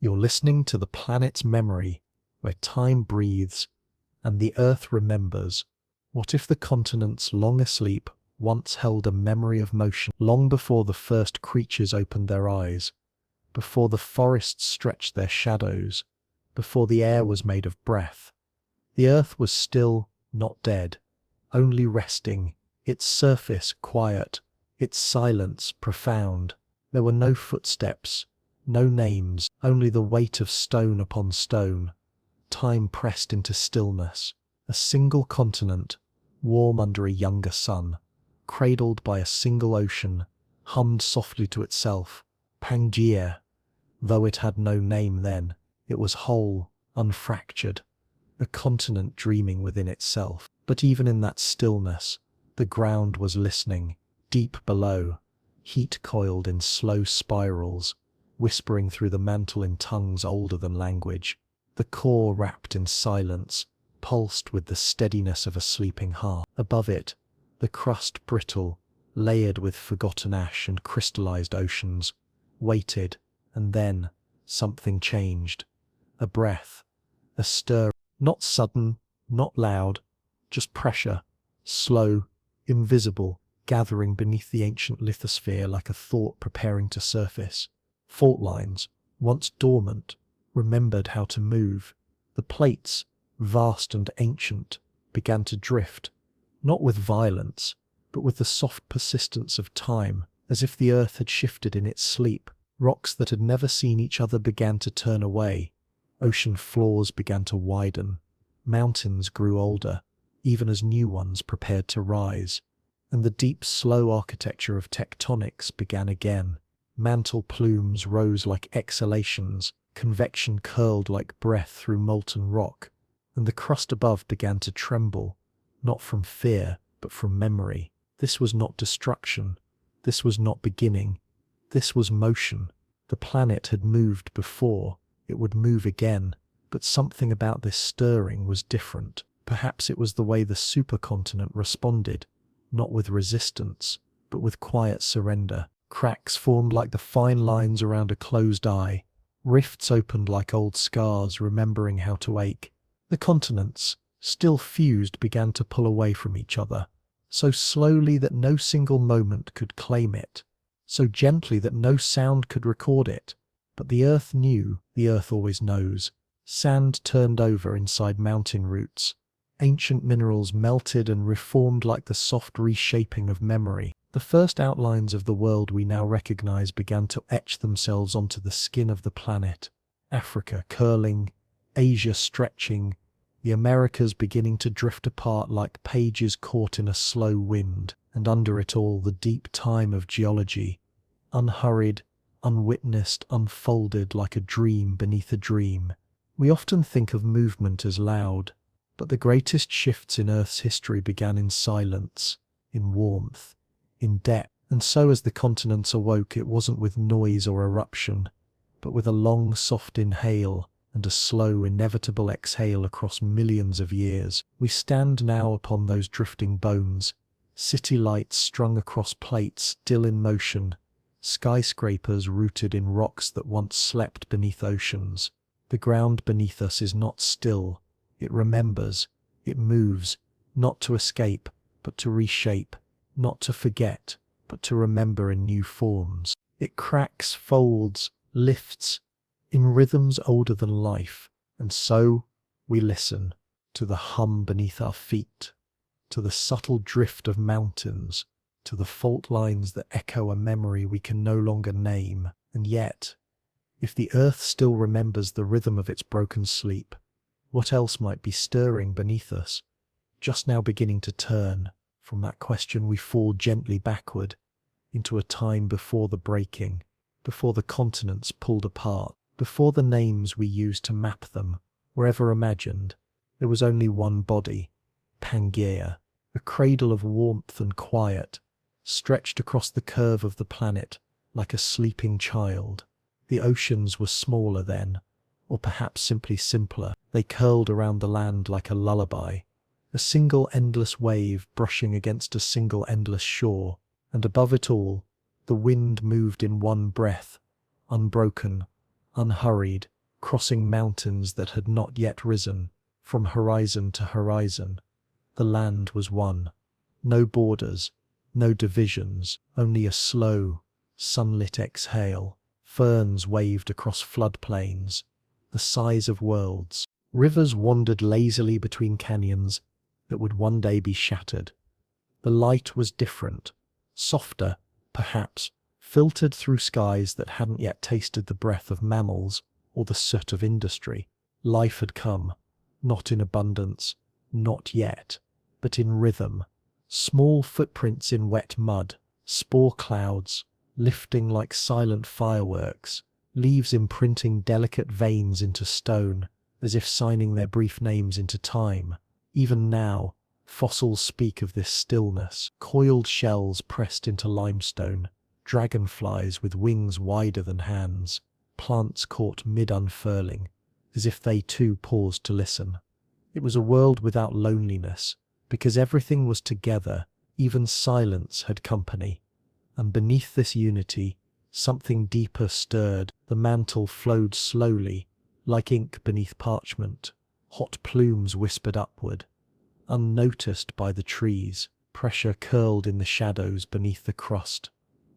You're listening to the planet's memory, where time breathes and the Earth remembers. What if the continents, long asleep, once held a memory of motion, long before the first creatures opened their eyes, before the forests stretched their shadows, before the air was made of breath? The Earth was still, not dead, only resting, its surface quiet, its silence profound. There were no footsteps, no names, only the weight of stone upon stone. Time pressed into stillness. A single continent, warm under a younger sun, cradled by a single ocean, hummed softly to itself, Pangaea. Though it had no name then, it was whole, unfractured, a continent dreaming within itself. But even in that stillness, the ground was listening. Deep below, heat coiled in slow spirals, whispering through the mantle in tongues older than language. The core wrapped in silence, pulsed with the steadiness of a sleeping heart. Above it, the crust brittle, layered with forgotten ash and crystallized oceans, waited, and then something changed. A breath, a stir, not sudden, not loud, just pressure, slow, invisible, gathering beneath the ancient lithosphere like a thought preparing to surface. Fault lines, once dormant, remembered how to move. The plates, vast and ancient, began to drift, not with violence, but with the soft persistence of time, as if the Earth had shifted in its sleep. Rocks that had never seen each other began to turn away. Ocean floors began to widen. Mountains grew older, even as new ones prepared to rise. And the deep, slow architecture of tectonics began again. Mantle plumes rose like exhalations, convection curled like breath through molten rock, and the crust above began to tremble, not from fear, but from memory. This was not destruction. This was not beginning. This was motion. The planet had moved before. It would move again. But something about this stirring was different. Perhaps it was the way the supercontinent responded, not with resistance, but with quiet surrender. Cracks formed like the fine lines around a closed eye. Rifts opened like old scars remembering how to ache. The continents, still fused, began to pull away from each other, so slowly that no single moment could claim it, so gently that no sound could record it. But the Earth knew, the Earth always knows. Sand turned over inside mountain roots. Ancient minerals melted and reformed like the soft reshaping of memory. The first outlines of the world we now recognize began to etch themselves onto the skin of the planet. Africa curling, Asia stretching, the Americas beginning to drift apart like pages caught in a slow wind, and under it all the deep time of geology, unhurried, unwitnessed, unfolded like a dream beneath a dream. We often think of movement as loud, but the greatest shifts in Earth's history began in silence, in warmth, in depth. And so as the continents awoke, it wasn't with noise or eruption, but with a long, soft inhale and a slow, inevitable exhale across millions of years. We stand now upon those drifting bones, city lights strung across plates still in motion, skyscrapers rooted in rocks that once slept beneath oceans. The ground beneath us is not still. It remembers. It moves, not to escape, but to reshape, not to forget, but to remember in new forms. It cracks, folds, lifts, in rhythms older than life. And so we listen to the hum beneath our feet, to the subtle drift of mountains, to the fault lines that echo a memory we can no longer name. And yet, if the Earth still remembers the rhythm of its broken sleep, what else might be stirring beneath us, just now beginning to turn? From that question we fall gently backward, into a time before the breaking, before the continents pulled apart, before the names we used to map them were ever imagined. There was only one body, Pangaea, a cradle of warmth and quiet, stretched across the curve of the planet like a sleeping child. The oceans were smaller then, or perhaps simply simpler. They curled around the land like a lullaby, a single endless wave brushing against a single endless shore, and above it all, the wind moved in one breath, unbroken, unhurried, crossing mountains that had not yet risen. From horizon to horizon, the land was one. No borders, no divisions, only a slow, sunlit exhale. Ferns waved across floodplains, the size of worlds. Rivers wandered lazily between canyons that would one day be shattered. The light was different, softer, perhaps, filtered through skies that hadn't yet tasted the breath of mammals or the soot of industry. Life had come, not in abundance, not yet, but in rhythm. Small footprints in wet mud, spore clouds, lifting like silent fireworks, leaves imprinting delicate veins into stone, as if signing their brief names into time. Even now, fossils speak of this stillness, coiled shells pressed into limestone, dragonflies with wings wider than hands, plants caught mid-unfurling, as if they too paused to listen. It was a world without loneliness, because everything was together, even silence had company. And beneath this unity, something deeper stirred. The mantle flowed slowly, like ink beneath parchment. Hot plumes whispered upward, unnoticed by the trees. Pressure curled in the shadows beneath the crust.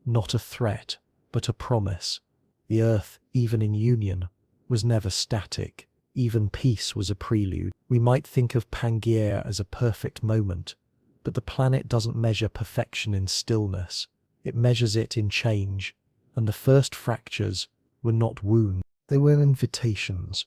Not a threat, but a promise. The earth, even in union, was never static. Even peace was a prelude. We might think of Pangaea as a perfect moment, but the planet doesn't measure perfection in stillness. It measures it in change, and the first fractures were not wounds, they were invitations.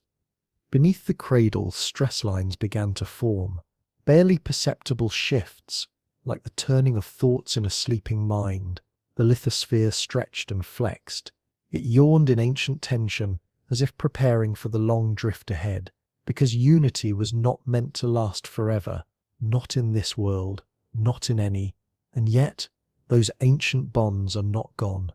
Beneath the cradle, stress lines began to form, barely perceptible shifts, like the turning of thoughts in a sleeping mind. The lithosphere stretched and flexed. It yawned in ancient tension, as if preparing for the long drift ahead, because unity was not meant to last forever, not in this world, not in any, and yet those ancient bonds are not gone.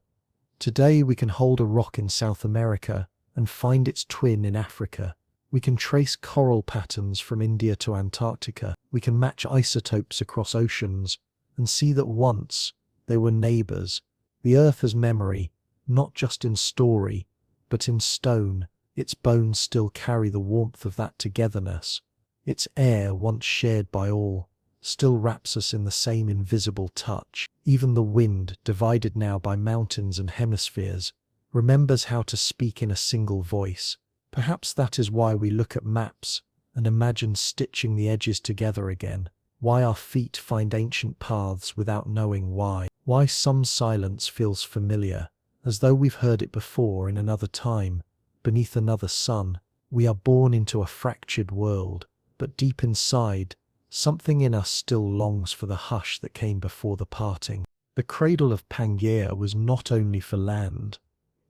Today we can hold a rock in South America and find its twin in Africa. We can trace coral patterns from India to Antarctica. We can match isotopes across oceans and see that once they were neighbors. The earth has memory, not just in story, but in stone. Its bones still carry the warmth of that togetherness. Its air, once shared by all, still wraps us in the same invisible touch. Even the wind, divided now by mountains and hemispheres, remembers how to speak in a single voice. Perhaps that is why we look at maps and imagine stitching the edges together again. Why our feet find ancient paths without knowing why. Why some silence feels familiar, as though we've heard it before in another time, beneath another sun. We are born into a fractured world, but deep inside, something in us still longs for the hush that came before the parting. The cradle of Pangaea was not only for land,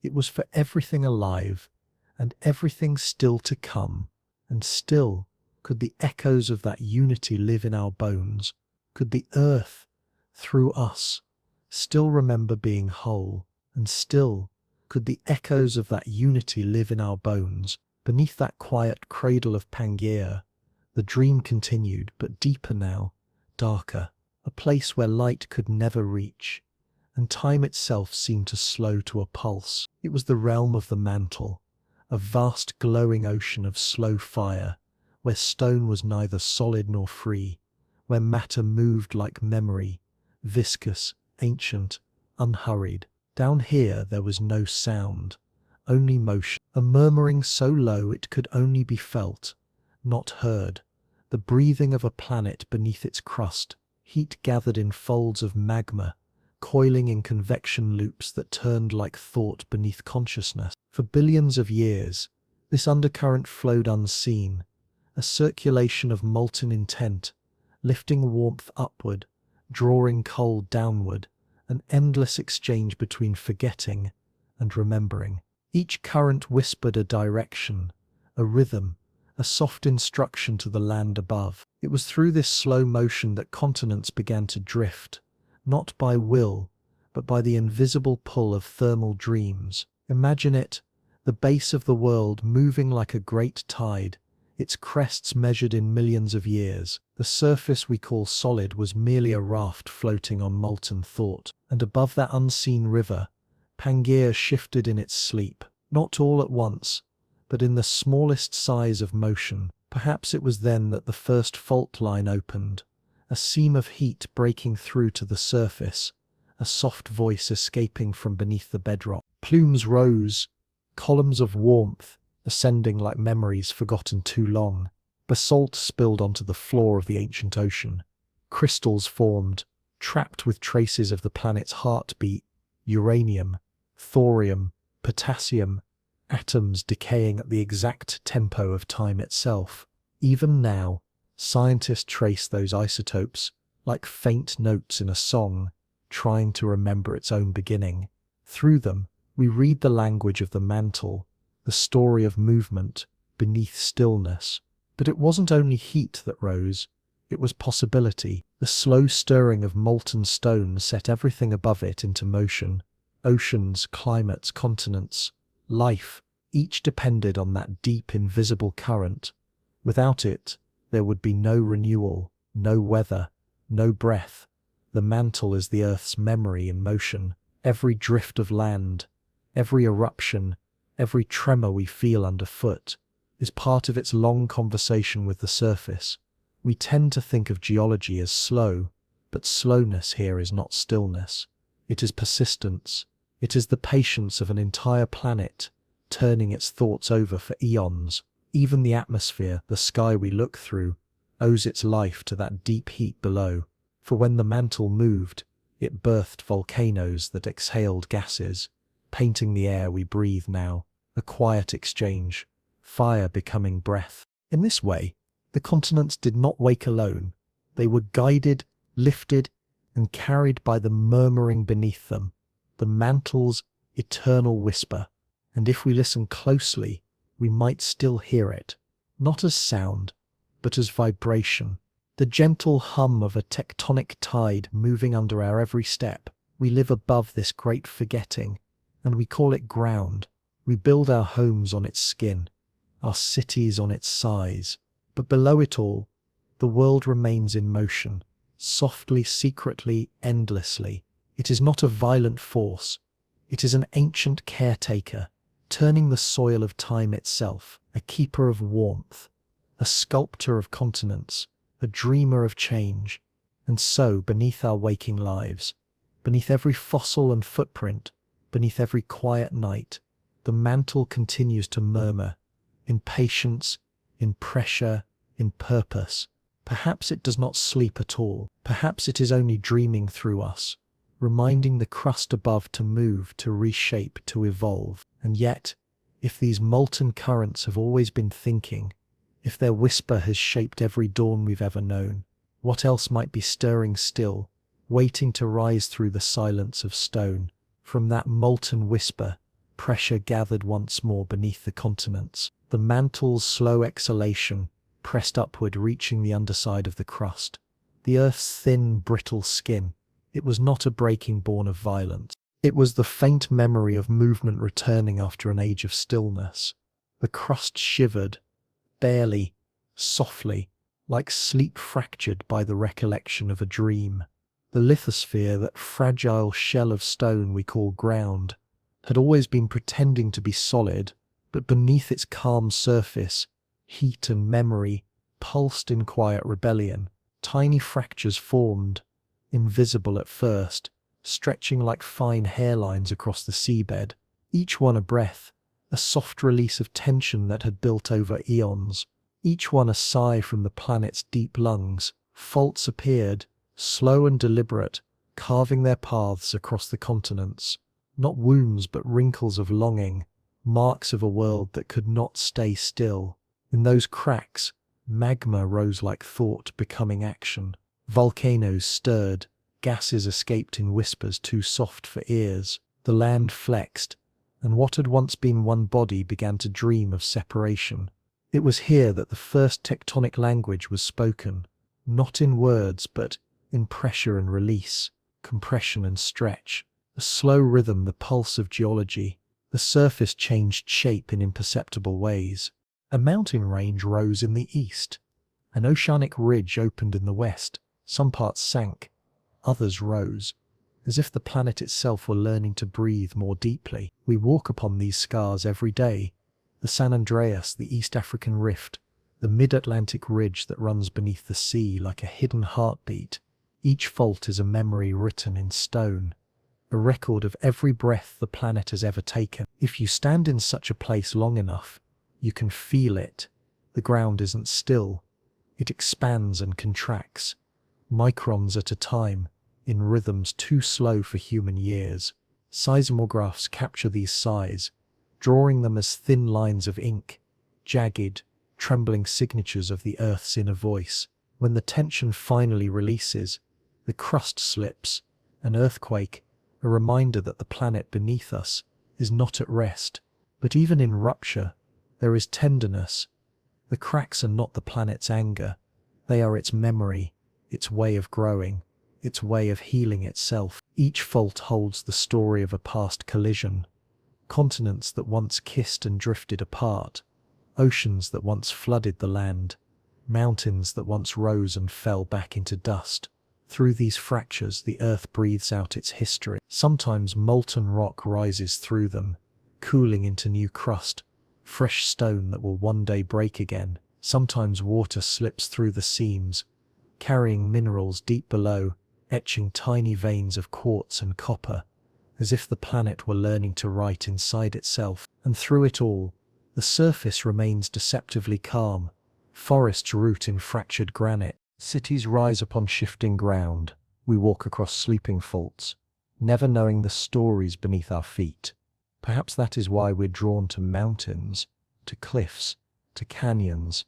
it was for everything alive, and everything still to come. And still, could the echoes of that unity live in our bones? Could the earth, through us, still remember being whole? And still, could the echoes of that unity live in our bones? Beneath that quiet cradle of Pangaea, the dream continued, but deeper now, darker, a place where light could never reach, and time itself seemed to slow to a pulse. It was the realm of the mantle, a vast glowing ocean of slow fire, where stone was neither solid nor free, where matter moved like memory, viscous, ancient, unhurried. Down here there was no sound, only motion, a murmuring so low it could only be felt, not heard, the breathing of a planet beneath its crust, heat gathered in folds of magma, coiling in convection loops that turned like thought beneath consciousness. For billions of years, this undercurrent flowed unseen, a circulation of molten intent, lifting warmth upward, drawing cold downward, an endless exchange between forgetting and remembering. Each current whispered a direction, a rhythm, a soft instruction to the land above. It was through this slow motion that continents began to drift, not by will, but by the invisible pull of thermal dreams. Imagine it, the base of the world moving like a great tide, its crests measured in millions of years. The surface we call solid was merely a raft floating on molten thought, and above that unseen river, Pangaea shifted in its sleep. not all at once, but in the smallest size of motion. Perhaps it was then that the first fault line opened, a seam of heat breaking through to the surface, a soft voice escaping from beneath the bedrock. Plumes rose, columns of warmth ascending like memories forgotten too long. Basalt spilled onto the floor of the ancient ocean. Crystals formed, trapped with traces of the planet's heartbeat: uranium, thorium, potassium, atoms decaying at the exact tempo of time itself. Even now, scientists trace those isotopes like faint notes in a song, trying to remember its own beginning. Through them, we read the language of the mantle, the story of movement beneath stillness. But it wasn't only heat that rose, it was possibility. The slow stirring of molten stone set everything above it into motion. Oceans, climates, continents, life, each depended on that deep, invisible current. Without it, there would be no renewal, no weather, no breath. The mantle is the Earth's memory in motion. Every drift of land, every eruption, every tremor we feel underfoot is part of its long conversation with the surface. We tend to think of geology as slow, but slowness here is not stillness. It is persistence. It is the patience of an entire planet, turning its thoughts over for eons. Even the atmosphere, the sky we look through, owes its life to that deep heat below. For when the mantle moved, it birthed volcanoes that exhaled gases, painting the air we breathe now, a quiet exchange, fire becoming breath. In this way, the continents did not wake alone. They were guided, lifted, and carried by the murmuring beneath them, the mantle's eternal whisper. And if we listen closely, we might still hear it, not as sound, but as vibration, the gentle hum of a tectonic tide moving under our every step. We live above this great forgetting, and we call it ground. We build our homes on its skin, our cities on its sighs. But below it all, the world remains in motion, softly, secretly, endlessly. It is not a violent force. It is an ancient caretaker, turning the soil of time itself, a keeper of warmth, a sculptor of continents, a dreamer of change. And so, beneath our waking lives, beneath every fossil and footprint, beneath every quiet night, the mantle continues to murmur, in patience, in pressure, in purpose. Perhaps it does not sleep at all. Perhaps it is only dreaming through us, reminding the crust above to move, to reshape, to evolve. And yet, if these molten currents have always been thinking, if their whisper has shaped every dawn we've ever known, what else might be stirring still, waiting to rise through the silence of stone? From that molten whisper, pressure gathered once more beneath the continents. The mantle's slow exhalation pressed upward, reaching the underside of the crust. The Earth's thin, brittle skin. It was not a breaking born of violence. It was the faint memory of movement returning after an age of stillness. The crust shivered, barely, softly, like sleep fractured by the recollection of a dream. The lithosphere, that fragile shell of stone we call ground, had always been pretending to be solid, but beneath its calm surface, heat and memory pulsed in quiet rebellion. Tiny fractures formed, invisible at first, stretching like fine hairlines across the seabed, each one a breath, a soft release of tension that had built over eons, each one a sigh from the planet's deep lungs. Faults appeared, slow and deliberate, carving their paths across the continents, not wounds but wrinkles of longing, marks of a world that could not stay still. In those cracks, magma rose like thought becoming action. Volcanoes stirred, gases escaped in whispers too soft for ears. The land flexed, and what had once been one body began to dream of separation. It was here that the first tectonic language was spoken, not in words but in pressure and release, compression and stretch. A slow rhythm, the pulse of geology. The surface changed shape in imperceptible ways. A mountain range rose in the east. An oceanic ridge opened in the west. Some parts sank, others rose. as if the planet itself were learning to breathe more deeply. We walk upon these scars every day. The San Andreas, the East African Rift, the mid-Atlantic ridge that runs beneath the sea like a hidden heartbeat. Each fault is a memory written in stone, a record of every breath the planet has ever taken. If you stand in such a place long enough, you can feel it. The ground isn't still. It expands and contracts, microns at a time, in rhythms too slow for human years. Seismographs capture these sighs, drawing them as thin lines of ink, jagged, trembling signatures of the Earth's inner voice. When the tension finally releases, the crust slips, an earthquake, a reminder that the planet beneath us is not at rest. But even in rupture, there is tenderness. The cracks are not the planet's anger. They are its memory, its way of growing, its way of healing itself. Each fault holds the story of a past collision. Continents that once kissed and drifted apart. Oceans that once flooded the land. Mountains that once rose and fell back into dust. Through these fractures, the Earth breathes out its history. Sometimes molten rock rises through them, cooling into new crust, fresh stone that will one day break again. Sometimes water slips through the seams, carrying minerals deep below, etching tiny veins of quartz and copper, as if the planet were learning to write inside itself. And through it all, the surface remains deceptively calm. Forests root in fractured granite. Cities rise upon shifting ground. We walk across sleeping faults, never knowing the stories beneath our feet. Perhaps that is why we're drawn to mountains, to cliffs, to canyons,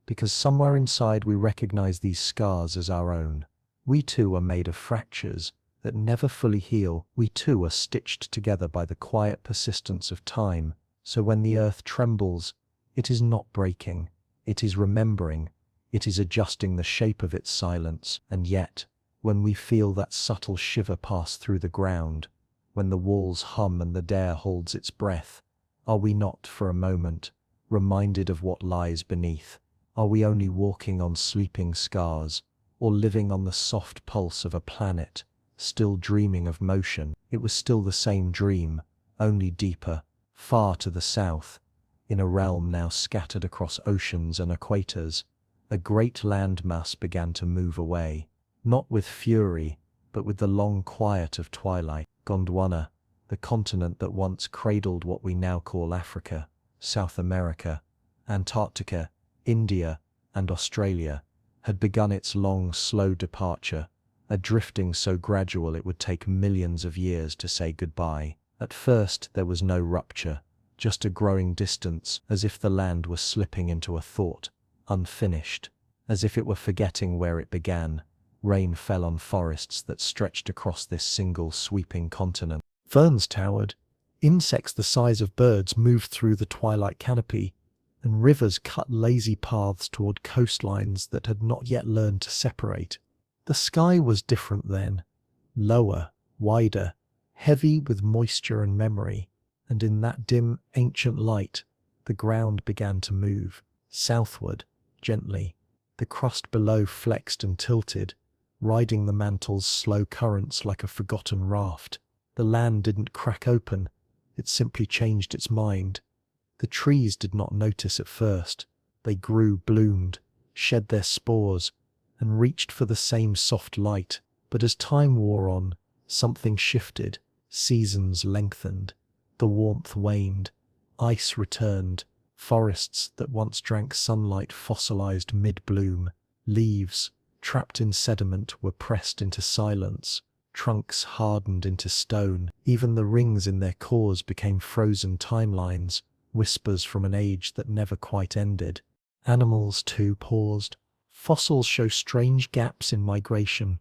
because somewhere inside we recognize these scars as our own. We too are made of fractures that never fully heal. We too are stitched together by the quiet persistence of time. So when the Earth trembles, it is not breaking, it is remembering. It is adjusting the shape of its silence. And yet, when we feel that subtle shiver pass through the ground, when the walls hum and the dare holds its breath, are we not, for a moment, reminded of what lies beneath? Are we only walking on sleeping scars, or living on the soft pulse of a planet, still dreaming of motion? It was still the same dream, only deeper, far to the south, in a realm now scattered across oceans and equators. A great landmass began to move away, not with fury, but with the long quiet of twilight. Gondwana, the continent that once cradled what we now call Africa, South America, Antarctica, India, and Australia, had begun its long, slow departure, a drifting so gradual it would take millions of years to say goodbye. At first there was no rupture, just a growing distance, as if the land was slipping into a thought, unfinished, as if it were forgetting where it began. Rain fell on forests that stretched across this single sweeping continent. Ferns towered, insects the size of birds moved through the twilight canopy, and rivers cut lazy paths toward coastlines that had not yet learned to separate. The sky was different then, lower, wider, heavy with moisture and memory, and in that dim, ancient light, the ground began to move, southward, gently. The crust below flexed and tilted, riding the mantle's slow currents like a forgotten raft. The land didn't crack open, it simply changed its mind. The trees did not notice at first. They grew, bloomed, shed their spores, and reached for the same soft light. But as time wore on, something shifted. Seasons lengthened. The warmth waned. Ice returned. Forests that once drank sunlight fossilized mid-bloom. Leaves, trapped in sediment, were pressed into silence. Trunks hardened into stone. Even the rings in their cores became frozen timelines, whispers from an age that never quite ended. Animals, too, paused. Fossils show strange gaps in migration,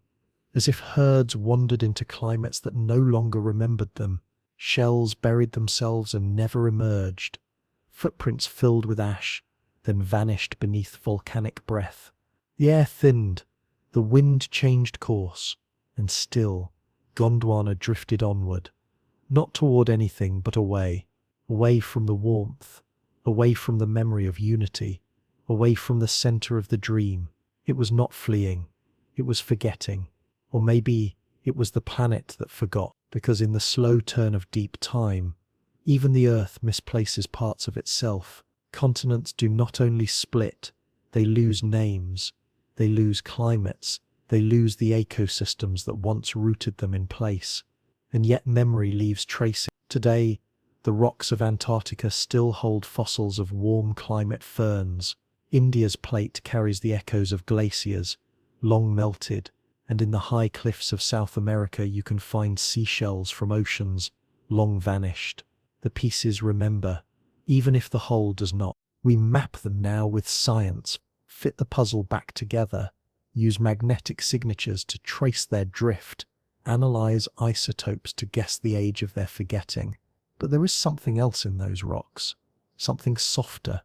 as if herds wandered into climates that no longer remembered them. Shells buried themselves and never emerged. Footprints filled with ash, then vanished beneath volcanic breath. The air thinned, the wind changed course, and still, Gondwana drifted onward, not toward anything but away, away from the warmth, away from the memory of unity, away from the center of the dream. It was not fleeing, it was forgetting, or maybe It was the planet that forgot, because in the slow turn of deep time, even the Earth misplaces parts of itself. Continents do not only split, they lose names, they lose climates, they lose the ecosystems that once rooted them in place. And yet memory leaves traces. Today, the rocks of Antarctica still hold fossils of warm climate ferns. India's plate carries the echoes of glaciers, long melted, and in the high cliffs of South America you can find seashells from oceans, long vanished. The pieces remember, even if the whole does not. We map them now with science, fit the puzzle back together, use magnetic signatures to trace their drift, analyze isotopes to guess the age of their forgetting. But there is something else in those rocks, something softer,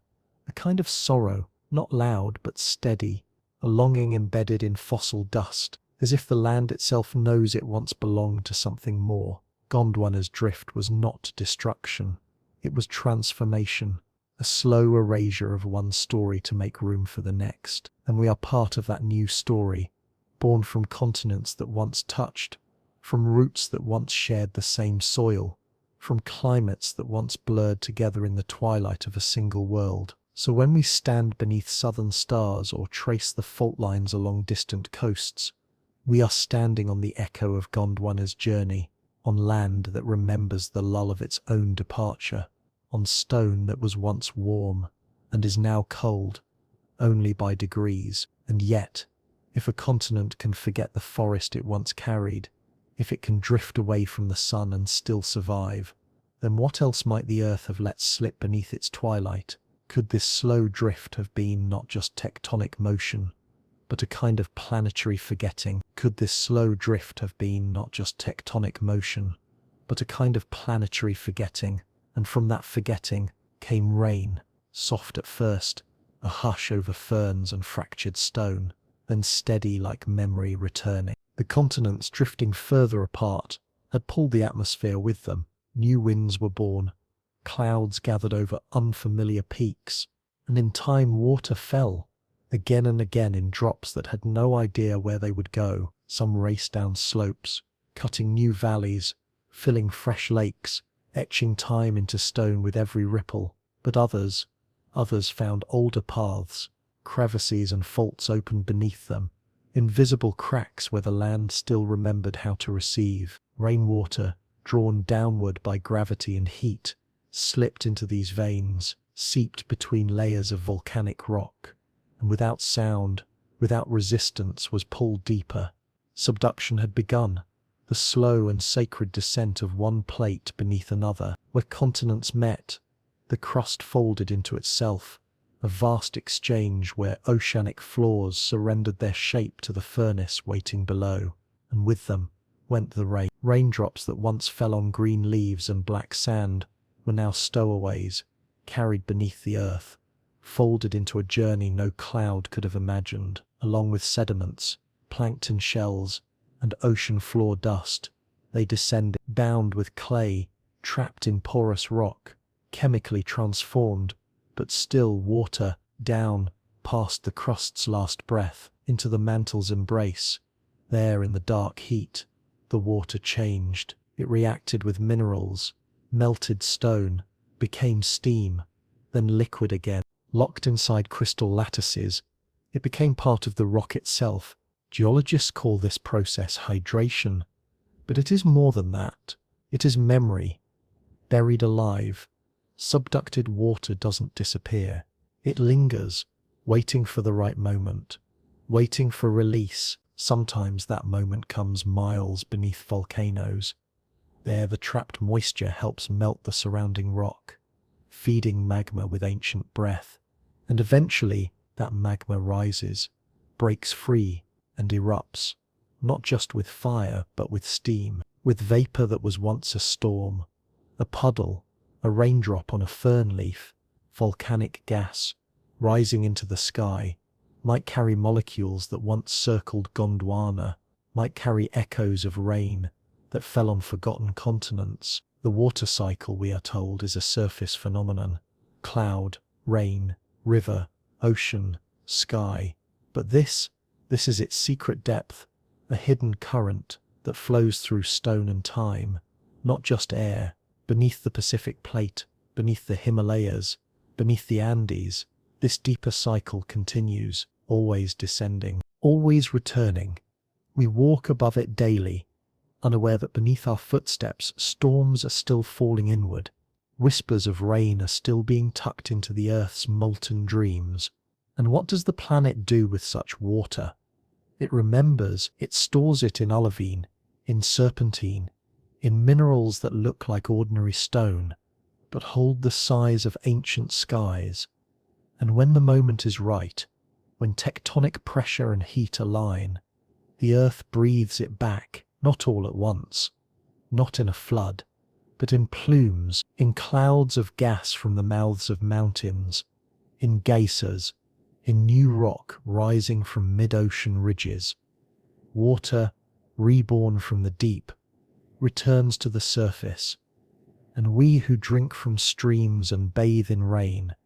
a kind of sorrow, not loud but steady, a longing embedded in fossil dust, as if the land itself knows it once belonged to something more. Gondwana's drift was not destruction, it was transformation, a slow erasure of one story to make room for the next. And we are part of that new story, born from continents that once touched, from roots that once shared the same soil, from climates that once blurred together in the twilight of a single world. So when we stand beneath southern stars or trace the fault lines along distant coasts, we are standing on the echo of Gondwana's journey, on land that remembers the lull of its own departure, on stone that was once warm and is now cold, only by degrees. And yet, if a continent can forget the forest it once carried, if it can drift away from the sun and still survive, then what else might the earth have let slip beneath its twilight? Could this slow drift have been not just tectonic motion, but a kind of planetary forgetting? Could this slow drift have been not just tectonic motion, but a kind of planetary forgetting? And from that forgetting came rain, soft at first, a hush over ferns and fractured stone, then steady like memory returning. The continents, drifting further apart, had pulled the atmosphere with them. New winds were born, clouds gathered over unfamiliar peaks, and in time water fell, again and again in drops that had no idea where they would go. Some raced down slopes, cutting new valleys, filling fresh lakes, etching time into stone with every ripple. But others found older paths, crevices and faults opened beneath them, invisible cracks where the land still remembered how to receive. Rainwater, drawn downward by gravity and heat, slipped into these veins, seeped between layers of volcanic rock, and without sound, without resistance, was pulled deeper. Subduction had begun, the slow and sacred descent of one plate beneath another. Where continents met, the crust folded into itself, a vast exchange where oceanic floors surrendered their shape to the furnace waiting below, and with them went the rain. Raindrops that once fell on green leaves and black sand were now stowaways, carried beneath the earth, folded into a journey no cloud could have imagined. Along with sediments, plankton shells, and ocean floor dust, they descended, bound with clay, trapped in porous rock, chemically transformed, but still water, down, past the crust's last breath, into the mantle's embrace. There in the dark heat, the water changed. It reacted with minerals, melted stone, became steam, then liquid again. Locked inside crystal lattices, it became part of the rock itself. Geologists call this process hydration, but it is more than that. It is memory, buried alive. Subducted water doesn't disappear. It lingers, waiting for the right moment, waiting for release. Sometimes that moment comes miles beneath volcanoes. There the trapped moisture helps melt the surrounding rock, feeding magma with ancient breath. And eventually that magma rises, breaks free, and erupts, not just with fire but with steam, with vapor that was once a storm, a puddle, a raindrop on a fern leaf. Volcanic gas, rising into the sky, might carry molecules that once circled Gondwana, might carry echoes of rain that fell on forgotten continents. The water cycle, we are told, is a surface phenomenon. Cloud, rain, river, ocean, sky. But this is its secret depth, a hidden current, that flows through stone and time, not just air, beneath the Pacific Plate, beneath the Himalayas, beneath the Andes. This deeper cycle continues, always descending, always returning. We walk above it daily, unaware that beneath our footsteps storms are still falling inward. Whispers of rain are still being tucked into the Earth's molten dreams. And what does the planet do with such water? It remembers, it stores it in olivine, in serpentine, in minerals that look like ordinary stone, but hold the size of ancient skies. And when the moment is right, when tectonic pressure and heat align, the Earth breathes it back, not all at once, not in a flood, but in plumes, in clouds of gas from the mouths of mountains, in geysers, in new rock rising from mid-ocean ridges. Water, reborn from the deep, returns to the surface, and we who drink from streams and bathe in rain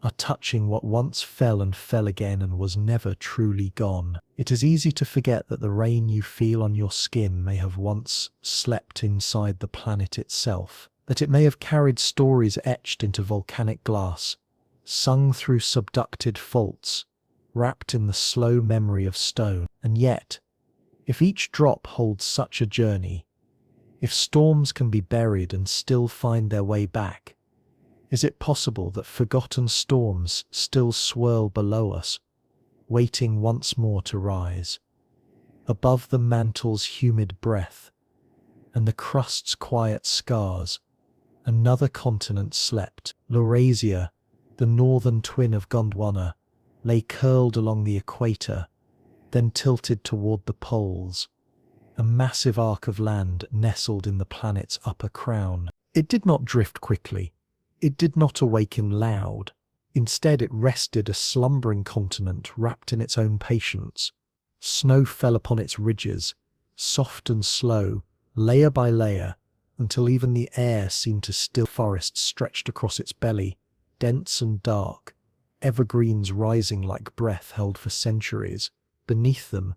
are touching what once fell and fell again and was never truly gone. It is easy to forget that the rain you feel on your skin may have once slept inside the planet itself, that it may have carried stories etched into volcanic glass, sung through subducted faults, wrapped in the slow memory of stone. And yet, if each drop holds such a journey, if storms can be buried and still find their way back, is it possible that forgotten storms still swirl below us, waiting once more to rise? Above the mantle's humid breath, and the crust's quiet scars, another continent slept. Laurasia, the northern twin of Gondwana, lay curled along the equator, then tilted toward the poles, a massive arc of land nestled in the planet's upper crown. It did not drift quickly. It did not awaken loud. Instead, it rested a slumbering continent wrapped in its own patience. Snow fell upon its ridges, soft and slow, layer by layer, until even the air seemed to still. Forests stretched across its belly, dense and dark, evergreens rising like breath held for centuries. Beneath them,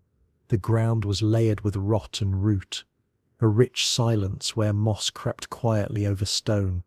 the ground was layered with rot and root, a rich silence where moss crept quietly over stone,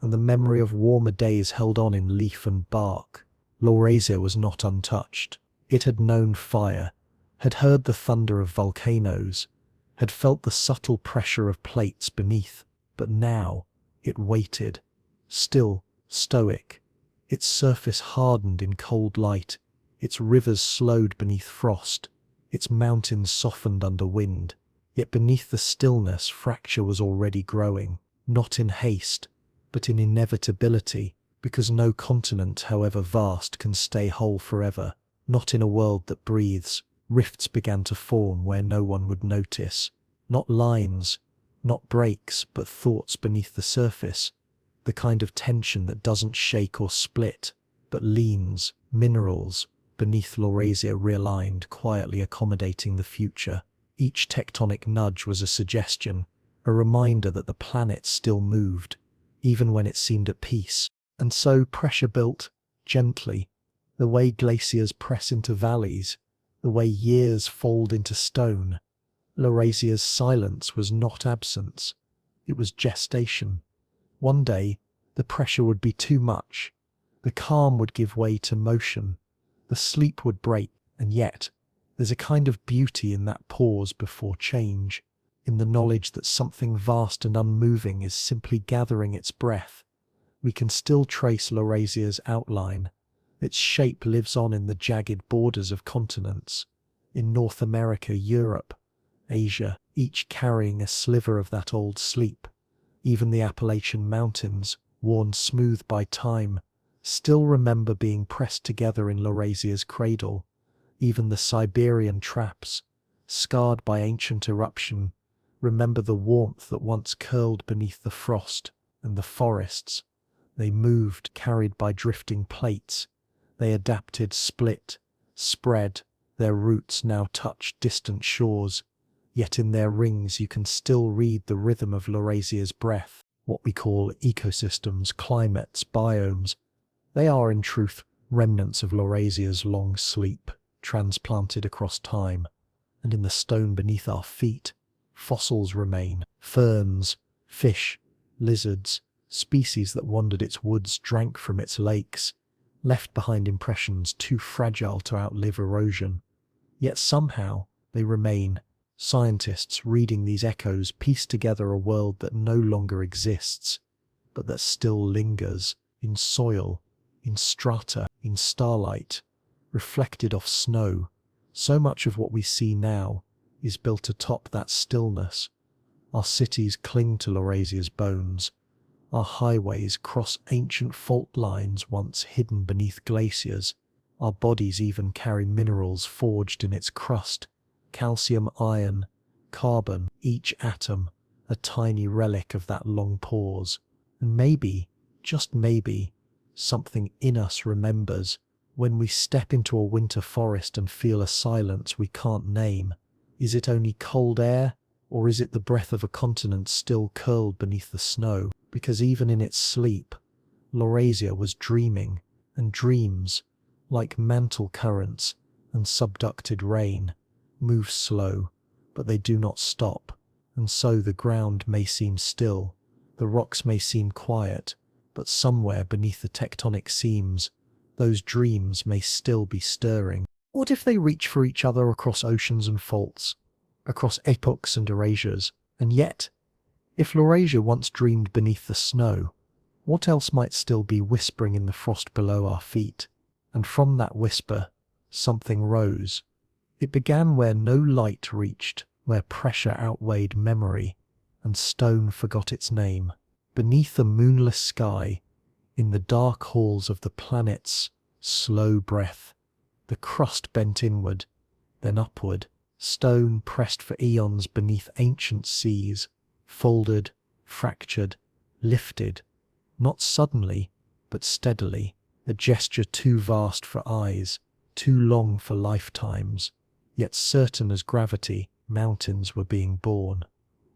and the memory of warmer days held on in leaf and bark. Laurasia was not untouched. It had known fire, had heard the thunder of volcanoes, had felt the subtle pressure of plates beneath, but now it waited, still, stoic. Its surface hardened in cold light, its rivers slowed beneath frost, its mountains softened under wind. Yet beneath the stillness, fracture was already growing, not in haste, but in inevitability, because no continent, however vast, can stay whole forever. Not in a world that breathes. Rifts began to form where no one would notice. Not lines, not breaks, but thoughts beneath the surface. The kind of tension that doesn't shake or split, but leans. Minerals beneath Laurasia realigned, quietly accommodating the future. Each tectonic nudge was a suggestion, a reminder that the planet still moved, even when it seemed at peace. And so pressure built, gently, the way glaciers press into valleys, the way years fold into stone. Laurasia's silence was not absence, it was gestation. One day, the pressure would be too much. The calm would give way to motion. The sleep would break, and yet, there's a kind of beauty in that pause before change, in the knowledge that something vast and unmoving is simply gathering its breath. We can still trace Laurasia's outline. Its shape lives on in the jagged borders of continents, in North America, Europe, Asia, each carrying a sliver of that old sleep. Even the Appalachian Mountains, worn smooth by time, still remember being pressed together in Laurasia's cradle. Even the Siberian traps, scarred by ancient eruption, remember the warmth that once curled beneath the frost. And the forests, they moved, carried by drifting plates. They adapted, split, spread. Their roots now touch distant shores, yet in their rings you can still read the rhythm of Laurasia's breath. What we call ecosystems, climates, biomes, they are in truth remnants of Laurasia's long sleep, transplanted across time. And in the stone beneath our feet, Fossils remain, ferns, fish, lizards, species that wandered its woods, drank from its lakes, left behind impressions too fragile to outlive erosion. Yet somehow they remain. Scientists reading these echoes piece together a world that no longer exists, but that still lingers in soil, in strata, in starlight, reflected off snow. So much of what we see now is built atop that stillness. Our cities cling to Laurasia's bones. Our highways cross ancient fault lines once hidden beneath glaciers. Our bodies even carry minerals forged in its crust. Calcium, iron, carbon, each atom a tiny relic of that long pause. And maybe, just maybe, something in us remembers when we step into a winter forest and feel a silence we can't name. Is it only cold air, or is it the breath of a continent still curled beneath the snow? Because even in its sleep, Laurasia was dreaming, and dreams, like mantle currents and subducted rain, move slow, but they do not stop, and so the ground may seem still, the rocks may seem quiet, but somewhere beneath the tectonic seams, those dreams may still be stirring. What if they reach for each other across oceans and faults, across epochs and erasures? And yet, if Laurasia once dreamed beneath the snow, what else might still be whispering in the frost below our feet? And from that whisper, something rose. It began where no light reached, where pressure outweighed memory, and stone forgot its name. Beneath a moonless sky, in the dark halls of the planet's slow breath, the crust bent inward, then upward, stone pressed for eons beneath ancient seas, folded, fractured, lifted, not suddenly, but steadily, a gesture too vast for eyes, too long for lifetimes, yet certain as gravity, mountains were being born,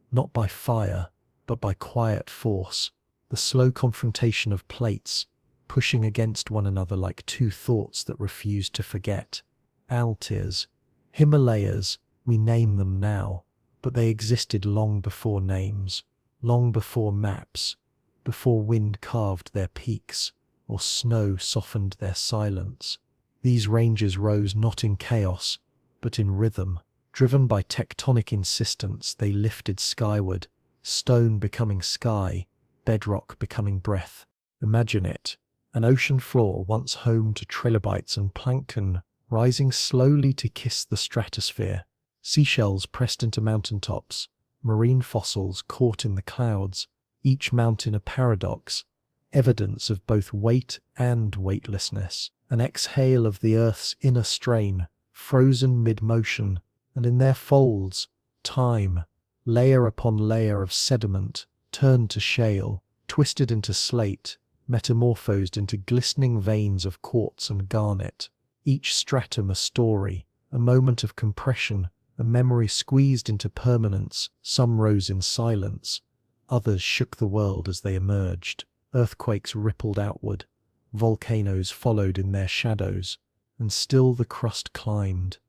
not by fire, but by quiet force, the slow confrontation of plates, pushing against one another like two thoughts that refused to forget. Altirs, Himalayas, we name them now, but they existed long before names, long before maps, before wind carved their peaks, or snow softened their silence. These ranges rose not in chaos, but in rhythm. Driven by tectonic insistence, they lifted skyward, stone becoming sky, bedrock becoming breath. Imagine it, an ocean floor once home to trilobites and plankton, rising slowly to kiss the stratosphere. Seashells pressed into mountaintops, marine fossils caught in the clouds, each mountain a paradox, evidence of both weight and weightlessness, an exhale of the Earth's inner strain, frozen mid-motion, and in their folds, time, layer upon layer of sediment, turned to shale, twisted into slate, metamorphosed into glistening veins of quartz and garnet, each stratum a story, a moment of compression, a memory squeezed into permanence. Some rose in silence, others shook the world as they emerged. Earthquakes rippled outward, volcanoes followed in their shadows, and still the crust climbed,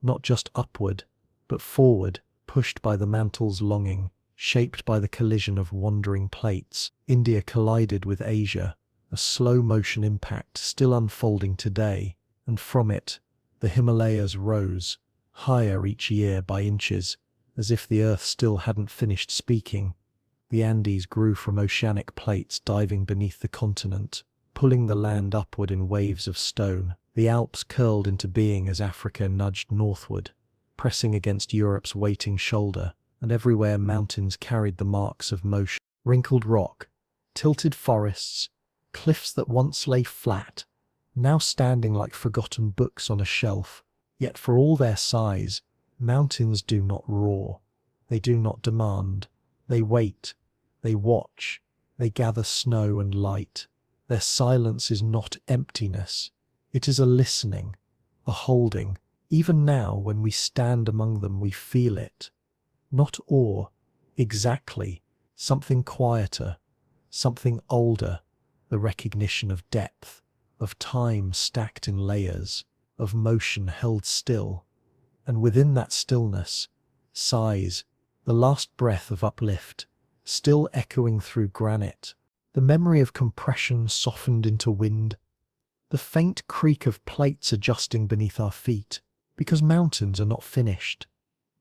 not just upward, but forward, pushed by the mantle's longing, shaped by the collision of wandering plates. India collided with Asia, a slow-motion impact still unfolding today, and from it, the Himalayas rose, higher each year by inches, as if the earth still hadn't finished speaking. The Andes grew from oceanic plates diving beneath the continent, pulling the land upward in waves of stone. The Alps curled into being as Africa nudged northward, pressing against Europe's waiting shoulder, and everywhere mountains carried the marks of motion. Wrinkled rock, tilted forests, cliffs that once lay flat, now standing like forgotten books on a shelf. Yet for all their size, mountains do not roar, they do not demand, they wait, they watch, they gather snow and light. Their silence is not emptiness, it is a listening, a holding. Even now, when we stand among them, we feel it. Not awe, exactly, something quieter, something older, the recognition of depth, of time stacked in layers, of motion held still. And within that stillness, sighs, the last breath of uplift, still echoing through granite, the memory of compression softened into wind, the faint creak of plates adjusting beneath our feet, because mountains are not finished.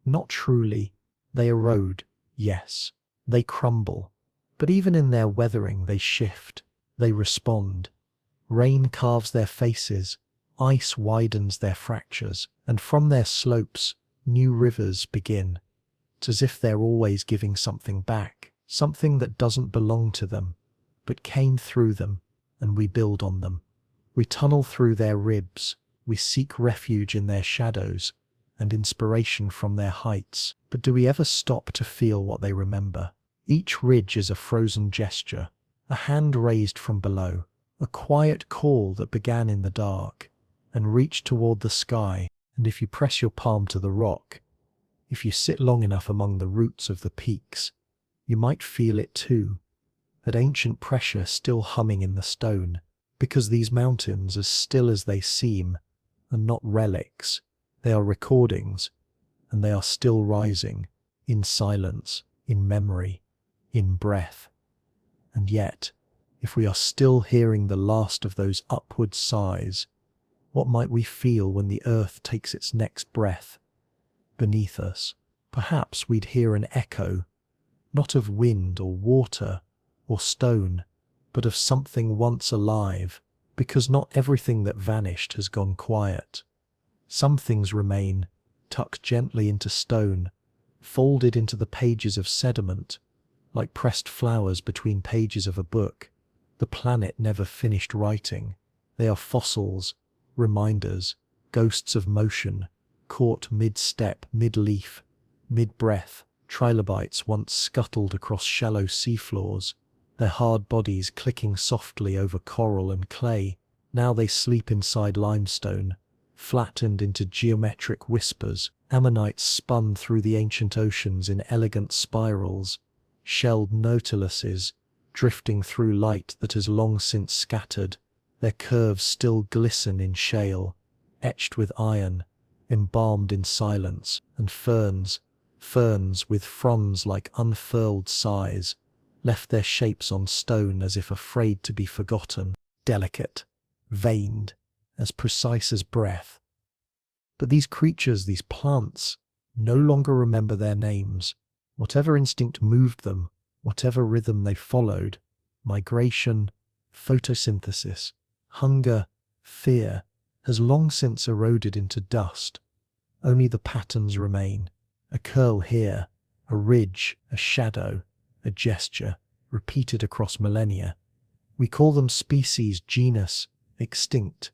Not truly. They erode, yes. They crumble. But even in their weathering they shift. They respond. Rain carves their faces. Ice widens their fractures. And from their slopes, new rivers begin. It's as if they're always giving something back. Something that doesn't belong to them, but came through them, and we build on them. We tunnel through their ribs. We seek refuge in their shadows and inspiration from their heights. But do we ever stop to feel what they remember? Each ridge is a frozen gesture, a hand raised from below, a quiet call that began in the dark and reached toward the sky. And if you press your palm to the rock, if you sit long enough among the roots of the peaks, you might feel it too, that ancient pressure still humming in the stone, because these mountains, as still as they seem, are not relics. They are recordings, and they are still rising, in silence, in memory, in breath. And yet, if we are still hearing the last of those upward sighs, what might we feel when the earth takes its next breath beneath us? Perhaps we'd hear an echo, not of wind or water or stone, but of something once alive, because not everything that vanished has gone quiet. Some things remain, tucked gently into stone, folded into the pages of sediment, like pressed flowers between pages of a book the planet never finished writing. They are fossils, reminders, ghosts of motion, caught mid-step, mid-leaf, mid-breath. Trilobites once scuttled across shallow seafloors, their hard bodies clicking softly over coral and clay. Now they sleep inside limestone, flattened into geometric whispers. Ammonites spun through the ancient oceans in elegant spirals, shelled nautiluses, drifting through light that has long since scattered. Their curves still glisten in shale, etched with iron, embalmed in silence. And ferns with fronds like unfurled sighs, left their shapes on stone as if afraid to be forgotten, delicate, veined, as precise as breath. But these creatures, these plants, no longer remember their names. Whatever instinct moved them, whatever rhythm they followed, migration, photosynthesis, hunger, fear, has long since eroded into dust. Only the patterns remain. A curl here, a ridge, a shadow, a gesture, repeated across millennia. We call them species, genus, extinct.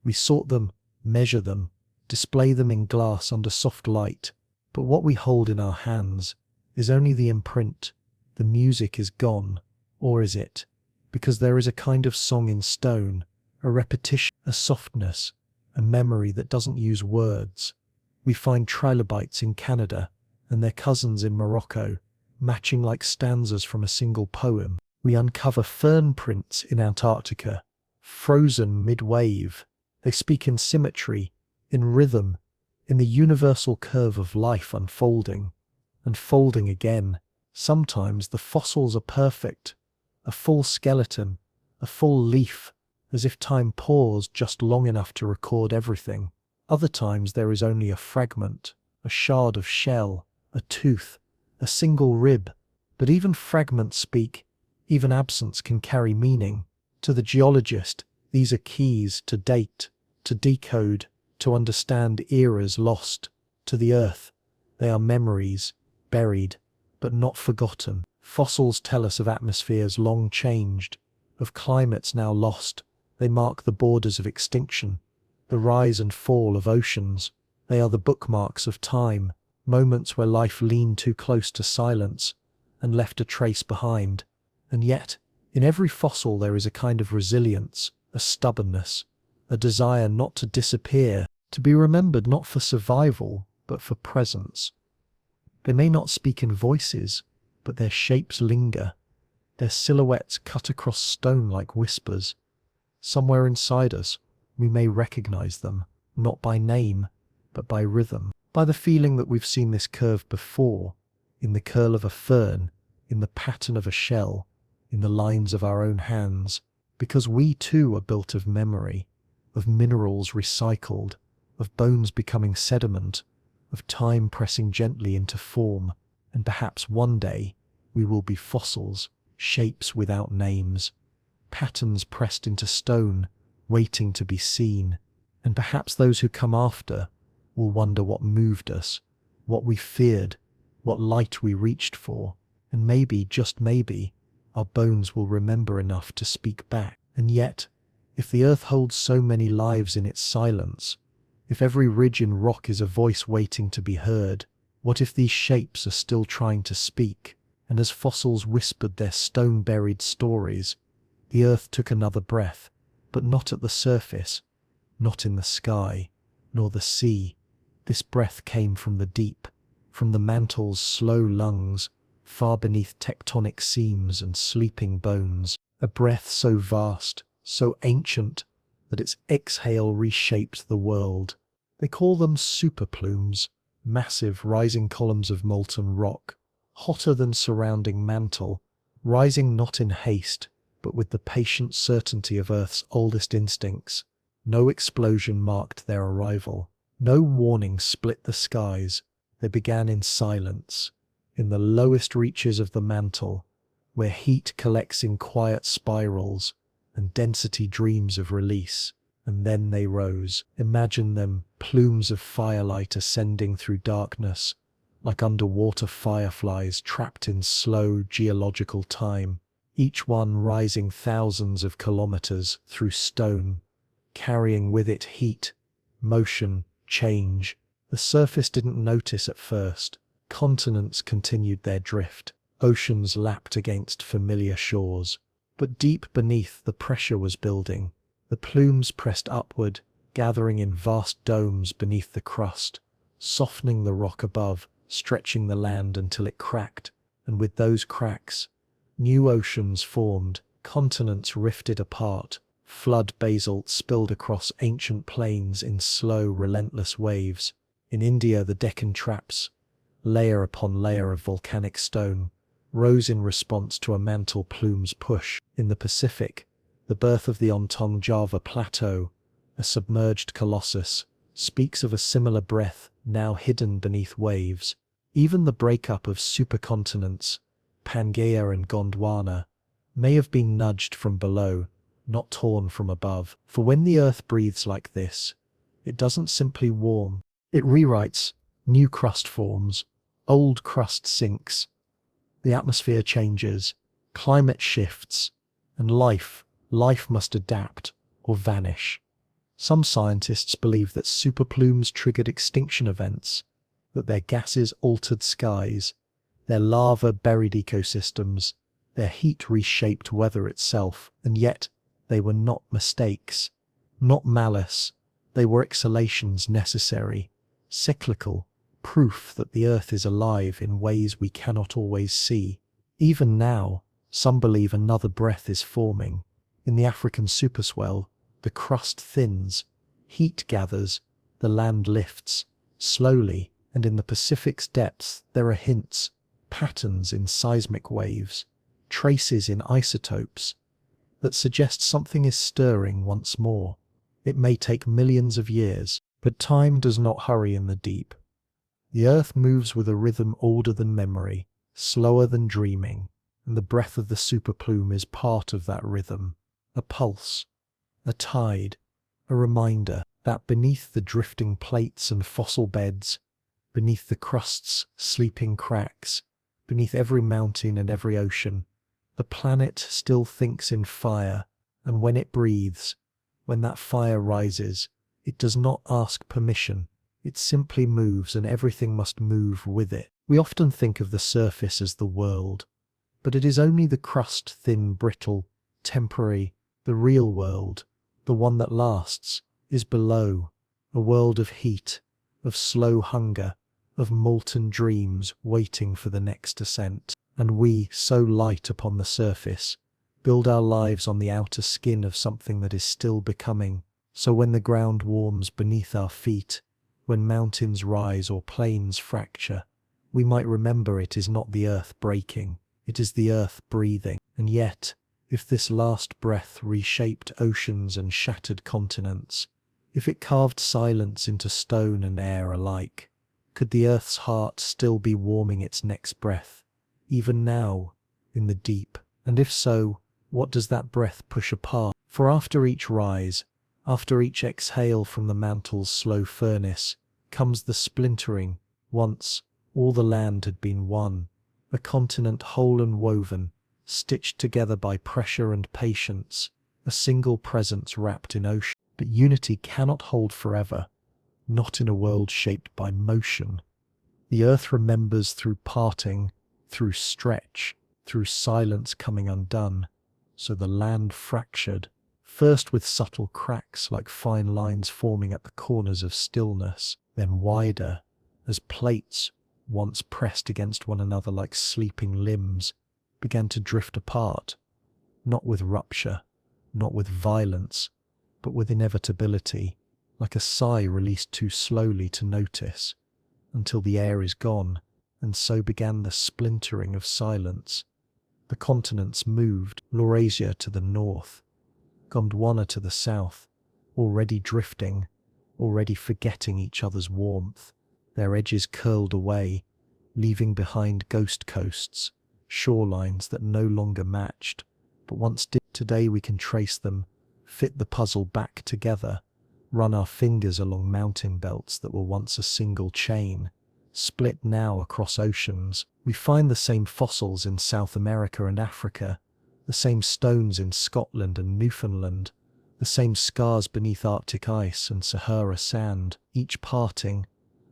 We sort them, measure them, display them in glass under soft light. But what we hold in our hands is only the imprint. The music is gone. Or is it? Because there is a kind of song in stone, a repetition, a softness, a memory that doesn't use words. We find trilobites in Canada and their cousins in Morocco, matching like stanzas from a single poem. We uncover fern prints in Antarctica, frozen mid-wave. They speak in symmetry, in rhythm, in the universal curve of life unfolding, and folding again. Sometimes the fossils are perfect, a full skeleton, a full leaf, as if time paused just long enough to record everything. Other times there is only a fragment, a shard of shell, a tooth, a single rib. But even fragments speak, even absence can carry meaning. To the geologist, these are keys to date, to decode, to understand eras lost. To the earth, they are memories, buried, but not forgotten. Fossils tell us of atmospheres long changed, of climates now lost. They mark the borders of extinction, the rise and fall of oceans. They are the bookmarks of time, moments where life leaned too close to silence and left a trace behind. And yet, in every fossil there is a kind of resilience, a stubbornness, a desire not to disappear, to be remembered not for survival, but for presence. They may not speak in voices, but their shapes linger, their silhouettes cut across stone like whispers. Somewhere inside us, we may recognize them, not by name, but by rhythm, by the feeling that we've seen this curve before, in the curl of a fern, in the pattern of a shell, in the lines of our own hands, because we too are built of memory, of minerals recycled, of bones becoming sediment, of time pressing gently into form, and perhaps one day we will be fossils, shapes without names, patterns pressed into stone, waiting to be seen, and perhaps those who come after will wonder what moved us, what we feared, what light we reached for, and maybe, just maybe, our bones will remember enough to speak back. And yet, if the earth holds so many lives in its silence, if every ridge and rock is a voice waiting to be heard, what if these shapes are still trying to speak, and as fossils whispered their stone-buried stories, the earth took another breath, but not at the surface, not in the sky, nor the sea. This breath came from the deep, from the mantle's slow lungs, far beneath tectonic seams and sleeping bones, a breath so vast, so ancient, that its exhale reshaped the world. They call them superplumes, massive rising columns of molten rock, hotter than surrounding mantle, rising not in haste, but with the patient certainty of Earth's oldest instincts. No explosion marked their arrival. No warning split the skies. They began in silence, in the lowest reaches of the mantle, where heat collects in quiet spirals and density dreams of release. And then they rose. Imagine them, plumes of firelight ascending through darkness, like underwater fireflies trapped in slow geological time, each one rising thousands of kilometers through stone, carrying with it heat, motion, change. The surface didn't notice at first. Continents continued their drift. Oceans lapped against familiar shores. But deep beneath, the pressure was building. The plumes pressed upward, gathering in vast domes beneath the crust, softening the rock above, stretching the land until it cracked. And with those cracks, new oceans formed, continents rifted apart, flood basalt spilled across ancient plains in slow, relentless waves. In India, the Deccan traps, layer upon layer of volcanic stone, rose in response to a mantle plume's push. In the Pacific, the birth of the Ontong Java Plateau, a submerged colossus, speaks of a similar breath now hidden beneath waves. Even the breakup of supercontinents, Pangaea and Gondwana, may have been nudged from below, not torn from above. For when the earth breathes like this, it doesn't simply warm. It rewrites, new crust forms, old crust sinks, the atmosphere changes, climate shifts, and life must adapt or vanish. Some scientists believe that superplumes triggered extinction events, that their gases altered skies, their lava buried ecosystems, their heat reshaped weather itself, and yet they were not mistakes, not malice. They were exhalations necessary, cyclical, proof that the earth is alive in ways we cannot always see. Even now, some believe another breath is forming. In the African superswell, the crust thins, heat gathers, the land lifts, slowly, and in the Pacific's depths there are hints, patterns in seismic waves, traces in isotopes, that suggest something is stirring once more. It may take millions of years, but time does not hurry in the deep. The earth moves with a rhythm older than memory, slower than dreaming, and the breath of the superplume is part of that rhythm. A pulse, a tide, a reminder that beneath the drifting plates and fossil beds, beneath the crust's sleeping cracks, beneath every mountain and every ocean, the planet still thinks in fire, and when it breathes, when that fire rises, it does not ask permission. It simply moves, and everything must move with it. We often think of the surface as the world, but it is only the crust, thin, brittle, temporary. The real world, the one that lasts, is below, a world of heat, of slow hunger, of molten dreams waiting for the next ascent. And we, so light upon the surface, build our lives on the outer skin of something that is still becoming. So when the ground warms beneath our feet, when mountains rise or plains fracture, we might remember it is not the earth breaking, it is the earth breathing. And yet, if this last breath reshaped oceans and shattered continents, if it carved silence into stone and air alike, could the earth's heart still be warming its next breath, even now, in the deep? And if so, what does that breath push apart? For after each rise, after each exhale from the mantle's slow furnace, comes the splintering. Once, all the land had been one, a continent whole and woven, stitched together by pressure and patience, a single presence wrapped in ocean. But unity cannot hold forever, not in a world shaped by motion. The earth remembers through parting, through stretch, through silence coming undone. So the land fractured, first with subtle cracks like fine lines forming at the corners of stillness, then wider, as plates, once pressed against one another like sleeping limbs, began to drift apart, not with rupture, not with violence, but with inevitability, like a sigh released too slowly to notice, until the air is gone, and so began the splintering of silence. The continents moved, Laurasia to the north, Gondwana to the south, already drifting, already forgetting each other's warmth. Their edges curled away, leaving behind ghost coasts, shorelines that no longer matched, but once did. Today we can trace them, fit the puzzle back together, run our fingers along mountain belts that were once a single chain, split now across oceans. We find the same fossils in South America and Africa, the same stones in Scotland and Newfoundland, the same scars beneath Arctic ice and Sahara sand, each parting,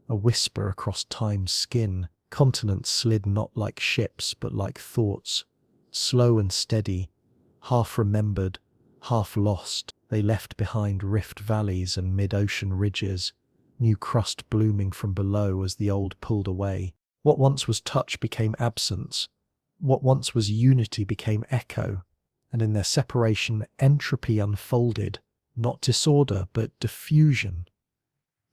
a whisper across time's skin. Continents slid not like ships but like thoughts, slow and steady, half remembered, half lost. They left behind rift valleys and mid-ocean ridges, new crust blooming from below as the old pulled away. What once was touch became absence, what once was unity became echo, and in their separation entropy unfolded, not disorder but diffusion.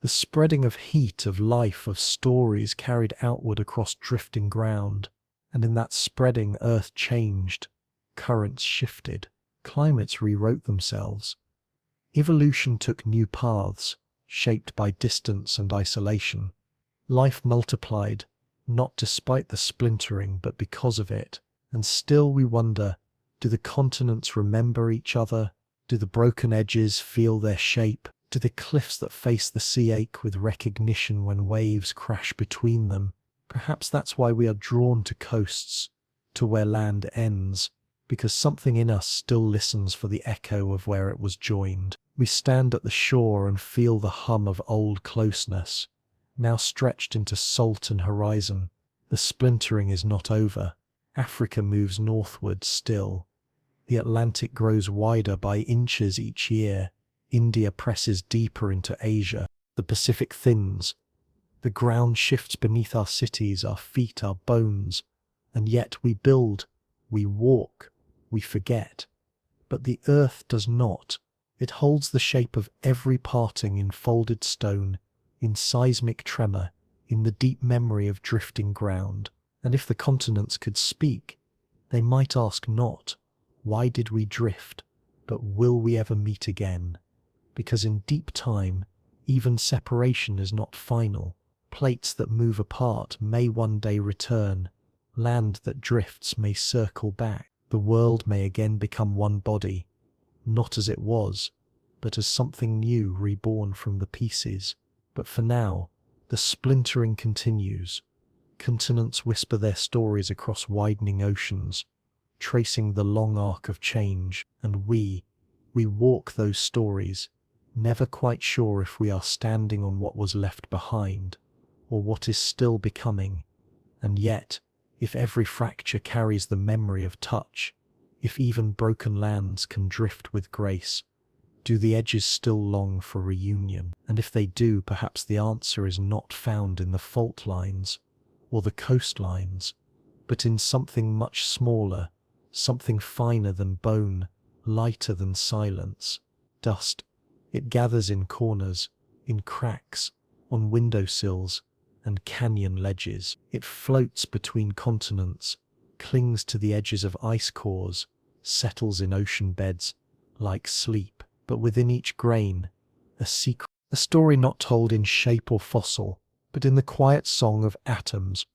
The spreading of heat, of life, of stories carried outward across drifting ground, and in that spreading earth changed, currents shifted, climates rewrote themselves. Evolution took new paths, shaped by distance and isolation. Life multiplied, not despite the splintering but because of it. And still we wonder, do the continents remember each other? Do the broken edges feel their shape? Do the cliffs that face the sea ache with recognition when waves crash between them? Perhaps that's why we are drawn to coasts, to where land ends, because something in us still listens for the echo of where it was joined. We stand at the shore and feel the hum of old closeness, now stretched into salt and horizon. The splintering is not over. Africa moves northward still. The Atlantic grows wider by inches each year. India presses deeper into Asia. The Pacific thins. The ground shifts beneath our cities, our feet, our bones. And yet we build, we walk, we forget. But the earth does not. It holds the shape of every parting in folded stone, in seismic tremor, in the deep memory of drifting ground. And if the continents could speak, they might ask not, why did we drift, but will we ever meet again? Because in deep time, even separation is not final. Plates that move apart may one day return. Land that drifts may circle back. The world may again become one body, not as it was, but as something new reborn from the pieces. But for now, the splintering continues. Continents whisper their stories across widening oceans, tracing the long arc of change, and we walk those stories, never quite sure if we are standing on what was left behind, or what is still becoming. And yet, if every fracture carries the memory of touch, if even broken lands can drift with grace, do the edges still long for reunion? And if they do, perhaps the answer is not found in the fault lines or the coastlines, but in something much smaller, something finer than bone, lighter than silence. Dust. It gathers in corners, in cracks, on windowsills, and canyon ledges. It floats between continents, clings to the edges of ice cores, settles in ocean beds like sleep. But within each grain, a secret, a story not told in shape or fossil, but in the quiet song of atoms,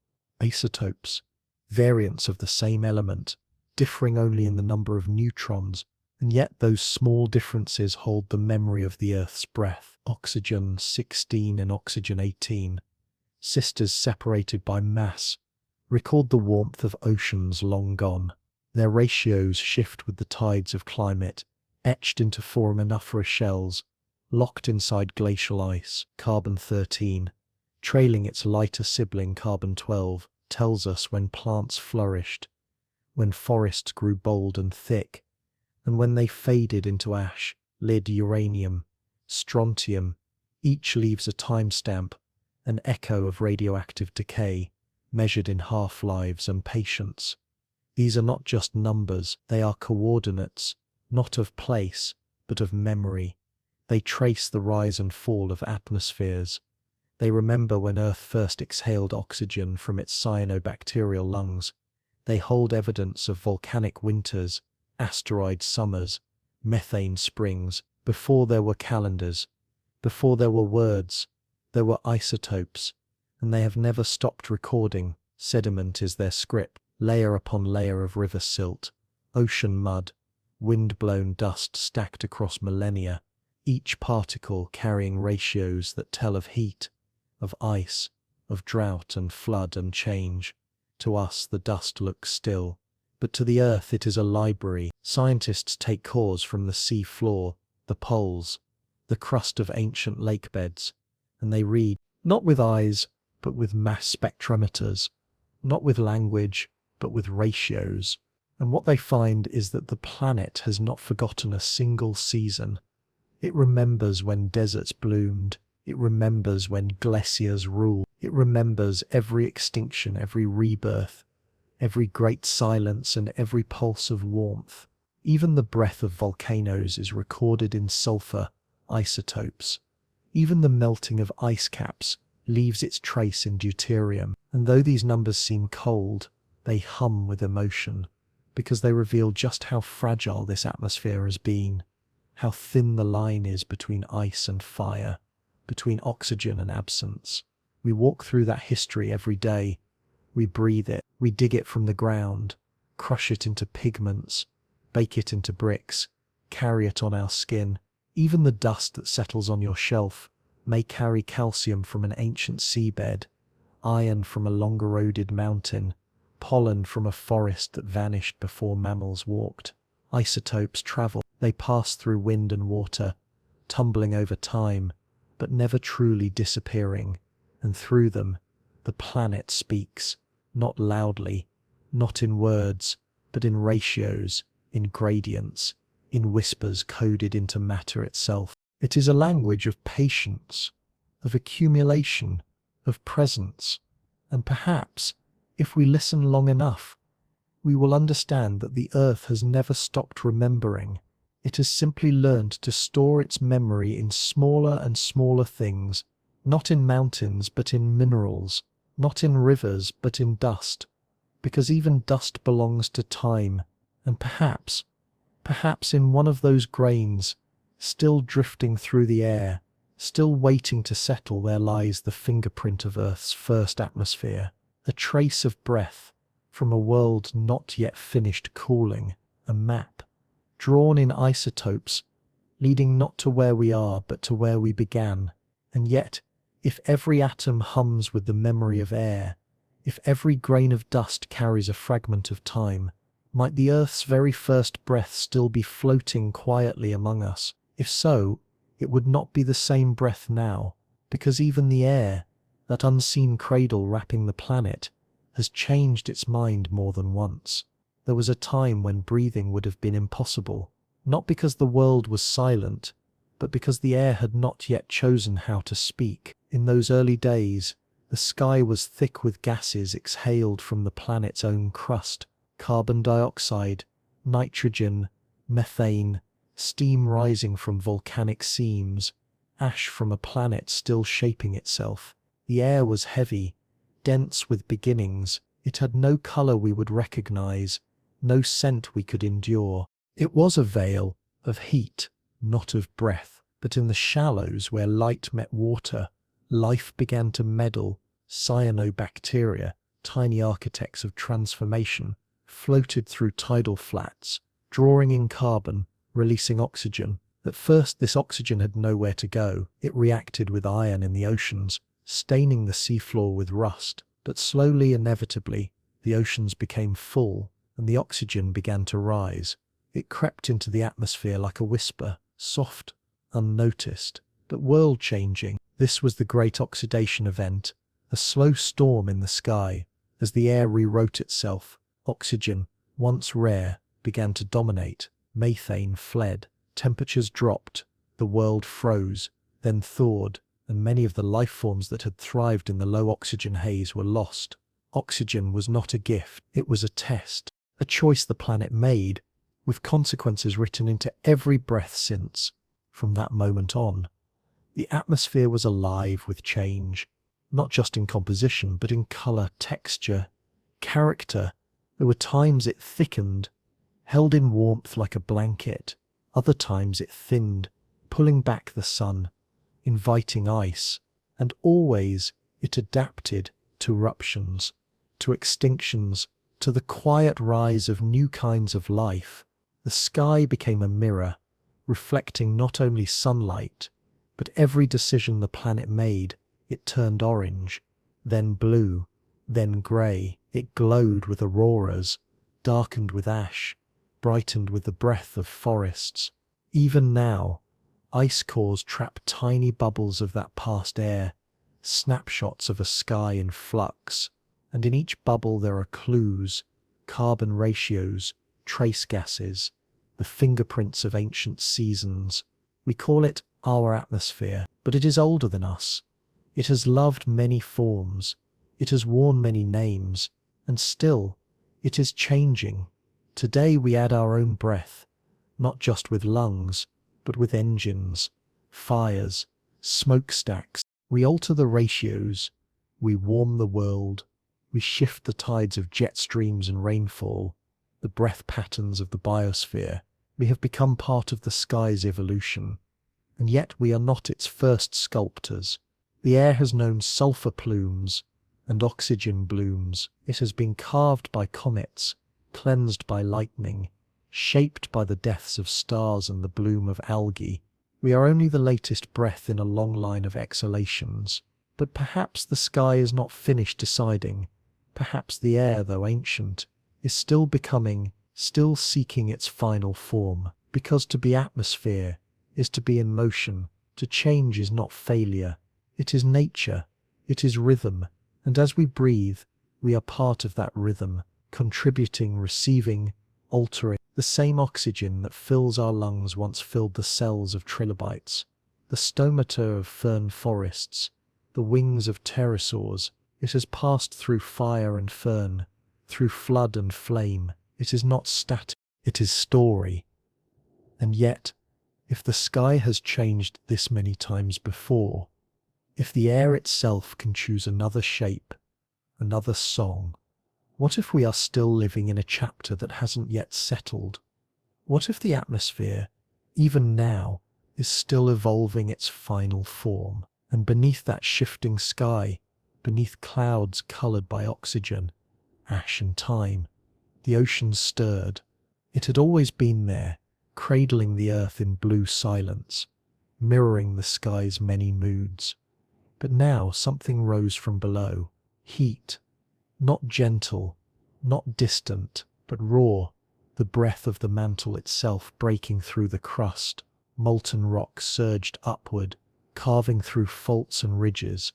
isotopes, variants of the same element, differing only in the number of neutrons, and yet those small differences hold the memory of the Earth's breath. Oxygen 16 and oxygen 18, sisters separated by mass, record the warmth of oceans long gone. Their ratios shift with the tides of climate, etched into foraminifera shells, locked inside glacial ice. Carbon 13, trailing its lighter sibling carbon 12, tells us when plants flourished, when forests grew bold and thick, and when they faded into ash. Lead, uranium, strontium, each leaves a timestamp, an echo of radioactive decay, measured in half-lives and patience. These are not just numbers, they are coordinates, not of place, but of memory. They trace the rise and fall of atmospheres. They remember when Earth first exhaled oxygen from its cyanobacterial lungs. They hold evidence of volcanic winters, asteroid summers, methane springs. Before there were calendars, before there were words, there were isotopes, and they have never stopped recording. Sediment is their script, layer upon layer of river silt, ocean mud, wind-blown dust stacked across millennia, each particle carrying ratios that tell of heat, of ice, of drought and flood and change. To us the dust looks still, but to the Earth it is a library. Scientists take cores from the sea floor, the poles, the crust of ancient lake beds, and they read, not with eyes, but with mass spectrometers, not with language, but with ratios. And what they find is that the planet has not forgotten a single season. It remembers when deserts bloomed. It remembers when glaciers ruled. It remembers every extinction, every rebirth, every great silence, and every pulse of warmth. Even the breath of volcanoes is recorded in sulfur isotopes. Even the melting of ice caps leaves its trace in deuterium. And though these numbers seem cold, they hum with emotion, because they reveal just how fragile this atmosphere has been, how thin the line is between ice and fire, between oxygen and absence. We walk through that history every day. We breathe it, we dig it from the ground, crush it into pigments, bake it into bricks, carry it on our skin. Even the dust that settles on your shelf may carry calcium from an ancient seabed, iron from a long-eroded mountain, pollen from a forest that vanished before mammals walked. Isotopes travel. They pass through wind and water, tumbling over time, but never truly disappearing. And through them, the planet speaks, not loudly, not in words, but in ratios, in gradients, in whispers coded into matter itself. It is a language of patience, of accumulation, of presence, and perhaps, if we listen long enough, we will understand that the Earth has never stopped remembering. It has simply learned to store its memory in smaller and smaller things, not in mountains but in minerals, not in rivers but in dust, because even dust belongs to time, and perhaps in one of those grains, still drifting through the air, still waiting to settle, there lies the fingerprint of Earth's first atmosphere, a trace of breath from a world not yet finished cooling, a map, drawn in isotopes, leading not to where we are but to where we began. And yet, if every atom hums with the memory of air, if every grain of dust carries a fragment of time, might the Earth's very first breath still be floating quietly among us? If so, it would not be the same breath now, because even the air, that unseen cradle wrapping the planet, has changed its mind more than once. There was a time when breathing would have been impossible, not because the world was silent, but because the air had not yet chosen how to speak. In those early days, the sky was thick with gases exhaled from the planet's own crust, carbon dioxide, nitrogen, methane, steam rising from volcanic seams, ash from a planet still shaping itself. The air was heavy, dense with beginnings. It had no color we would recognize, no scent we could endure. It was a veil of heat, not of breath. But in the shallows where light met water, life began to meddle. Cyanobacteria, tiny architects of transformation, floated through tidal flats, drawing in carbon, releasing oxygen. At first this oxygen had nowhere to go. It reacted with iron in the oceans, staining the seafloor with rust. But slowly, inevitably, the oceans became full, and the oxygen began to rise. It crept into the atmosphere like a whisper, soft, unnoticed, but world-changing. This was the great oxidation event, a slow storm in the sky. As the air rewrote itself, oxygen, once rare, began to dominate. Methane fled, temperatures dropped, the world froze, then thawed, and many of the life forms that had thrived in the low oxygen haze were lost. Oxygen was not a gift, it was a test, a choice the planet made, with consequences written into every breath since. From that moment on, the atmosphere was alive with change, not just in composition, but in color, texture, character. There were times it thickened, held in warmth like a blanket. Other times it thinned, pulling back the sun, inviting ice. And always it adapted to eruptions, to extinctions, to the quiet rise of new kinds of life. The sky became a mirror, reflecting not only sunlight, but every decision the planet made. It turned orange, then blue, then grey. It glowed with auroras, darkened with ash, brightened with the breath of forests. Even now, ice cores trap tiny bubbles of that past air, snapshots of a sky in flux, and in each bubble there are clues, carbon ratios, trace gases, the fingerprints of ancient seasons. We call it our atmosphere, but it is older than us. It has loved many forms, it has worn many names, and still, it is changing. Today we add our own breath, not just with lungs, but with engines, fires, smokestacks. We alter the ratios, we warm the world, we shift the tides of jet streams and rainfall, the breath patterns of the biosphere. We have become part of the sky's evolution, and yet we are not its first sculptors. The air has known sulfur plumes and oxygen blooms. It has been carved by comets, cleansed by lightning, shaped by the deaths of stars and the bloom of algae. We are only the latest breath in a long line of exhalations. But perhaps the sky is not finished deciding. Perhaps the air, though ancient, is still becoming, still seeking its final form. Because to be atmosphere is to be in motion. To change is not failure. It is nature. It is rhythm. And as we breathe, we are part of that rhythm, contributing, receiving, altering. The same oxygen that fills our lungs once filled the cells of trilobites, the stomata of fern forests, the wings of pterosaurs. It has passed through fire and fern, through flood and flame. It is not static, it is story. And yet, if the sky has changed this many times before, if the air itself can choose another shape, another song, what if we are still living in a chapter that hasn't yet settled? What if the atmosphere, even now, is still evolving its final form? And beneath that shifting sky, beneath clouds coloured by oxygen, ash and time, the ocean stirred. It had always been there, cradling the earth in blue silence, mirroring the sky's many moods. But now something rose from below, heat, not gentle, not distant, but raw, the breath of the mantle itself breaking through the crust. Molten rock surged upward, carving through faults and ridges,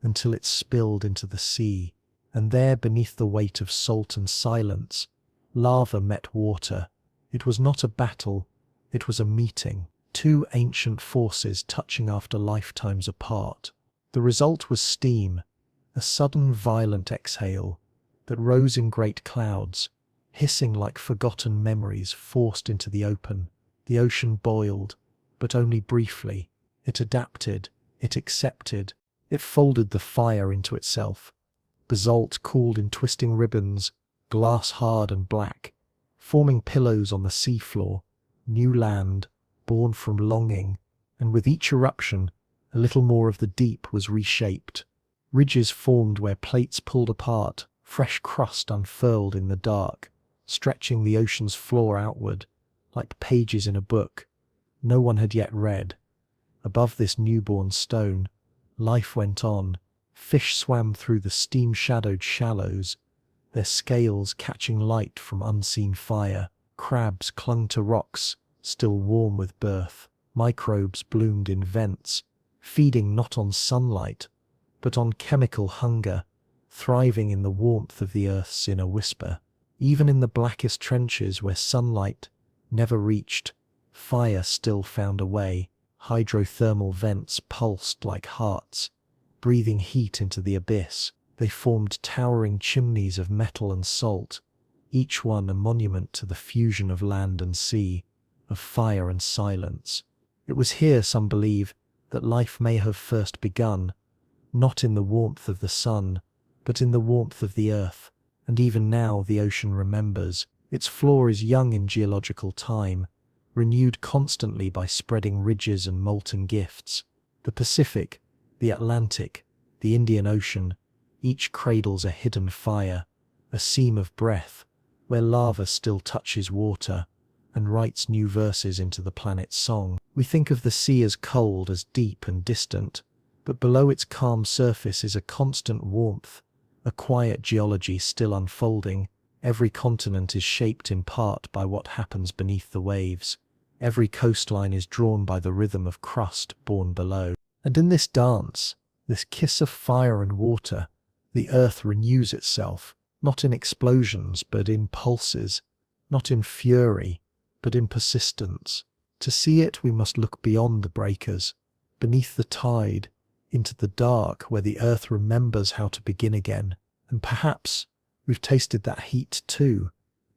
until it spilled into the sea. And there, beneath the weight of salt and silence, lava met water. It was not a battle, it was a meeting. Two ancient forces touching after lifetimes apart. The result was steam, a sudden violent exhale that rose in great clouds, hissing like forgotten memories forced into the open. The ocean boiled, but only briefly. It adapted, it accepted, It folded the fire into itself. Basalt cooled in twisting ribbons, glass hard and black, forming pillows on the seafloor, new land, born from longing, and with each eruption, a little more of the deep was reshaped. Ridges formed where plates pulled apart, fresh crust unfurled in the dark, stretching the ocean's floor outward, like pages in a book no one had yet read. Above this newborn stone, life went on. Fish swam through the steam-shadowed shallows, their scales catching light from unseen fire. Crabs clung to rocks, still warm with birth. Microbes bloomed in vents, feeding not on sunlight, but on chemical hunger, thriving in the warmth of the earth's inner whisper. Even in the blackest trenches where sunlight never reached, fire still found a way. Hydrothermal vents pulsed like hearts, breathing heat into the abyss. They formed towering chimneys of metal and salt, each one a monument to the fusion of land and sea, of fire and silence. It was here, some believe, that life may have first begun, not in the warmth of the sun, but in the warmth of the earth. And even now the ocean remembers. Its floor is young in geological time, renewed constantly by spreading ridges and molten gifts. The Pacific, the Atlantic, the Indian Ocean, each cradles a hidden fire, a seam of breath, where lava still touches water and writes new verses into the planet's song. We think of the sea as cold, as deep and distant, but below its calm surface is a constant warmth, a quiet geology still unfolding. Every continent is shaped in part by what happens beneath the waves. Every coastline is drawn by the rhythm of crust born below. And in this dance, this kiss of fire and water, the earth renews itself, not in explosions but in pulses, not in fury but in persistence. To see it, we must look beyond the breakers, beneath the tide, into the dark where the earth remembers how to begin again. And perhaps we've tasted that heat too,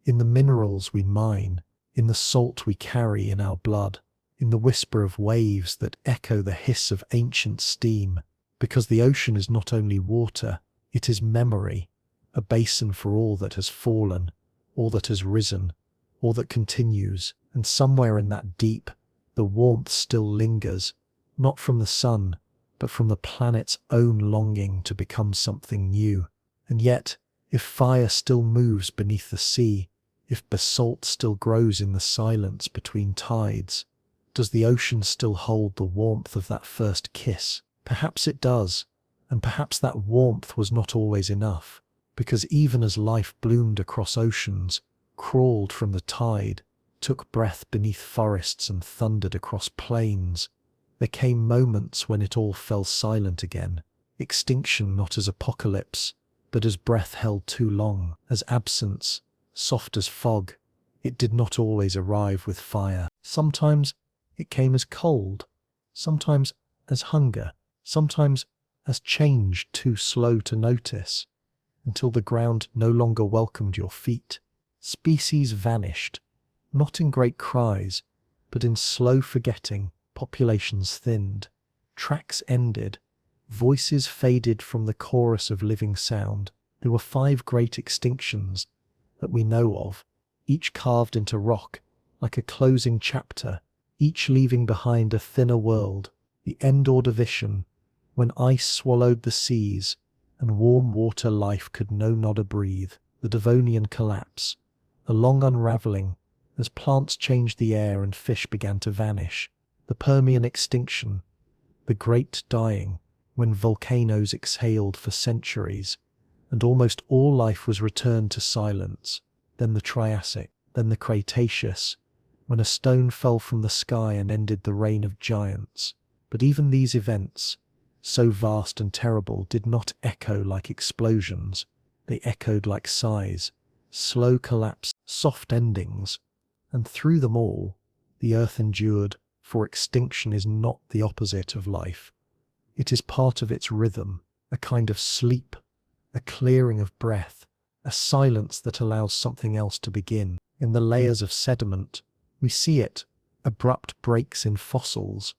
in the minerals we mine, in the salt we carry in our blood, in the whisper of waves that echo the hiss of ancient steam. Because the ocean is not only water, it is memory, a basin for all that has fallen, all that has risen, all that continues. And somewhere in that deep, the warmth still lingers, not from the sun, but from the planet's own longing to become something new. And yet, if fire still moves beneath the sea, if basalt still grows in the silence between tides, does the ocean still hold the warmth of that first kiss? Perhaps it does, and perhaps that warmth was not always enough, because even as life bloomed across oceans, crawled from the tide, took breath beneath forests and thundered across plains, there came moments when it all fell silent again. Extinction not as apocalypse, but as breath held too long, as absence, soft as fog. It did not always arrive with fire. Sometimes it came as cold, sometimes as hunger, sometimes as change too slow to notice, until the ground no longer welcomed your feet. Species vanished, not in great cries, but in slow forgetting. Populations thinned, tracks ended, voices faded from the chorus of living sound. There were 5 great extinctions that we know of, each carved into rock like a closing chapter, each leaving behind a thinner world. The end Ordovician, when ice swallowed the seas and warm water life could no nodder breathe. The Devonian collapse, a long unravelling as plants changed the air and fish began to vanish. The Permian extinction, the great dying, when volcanoes exhaled for centuries, and almost all life was returned to silence. Then the Triassic, then the Cretaceous, when a stone fell from the sky and ended the reign of giants. But even these events, so vast and terrible, did not echo like explosions. They echoed like sighs, slow collapse, soft endings, and through them all, the earth endured. For extinction is not the opposite of life. It is part of its rhythm, a kind of sleep, a clearing of breath, a silence that allows something else to begin. In the layers of sediment, we see it, abrupt breaks in fossils,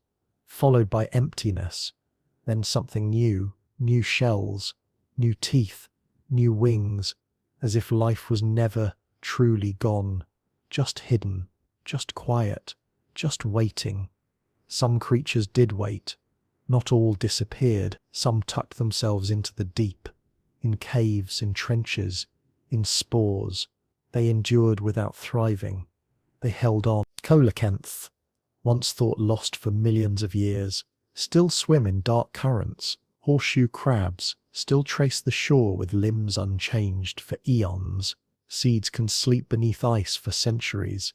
followed by emptiness, then something new, new shells, new teeth, new wings, as if life was never truly gone, just hidden, just quiet, just waiting. Some creatures did wait. Not all disappeared. Some tucked themselves into the deep, in caves, in trenches, in spores. They endured without thriving. They held on. Coelacanths, once thought lost for millions of years, still swim in dark currents. Horseshoe crabs still trace the shore with limbs unchanged for eons. Seeds can sleep beneath ice for centuries,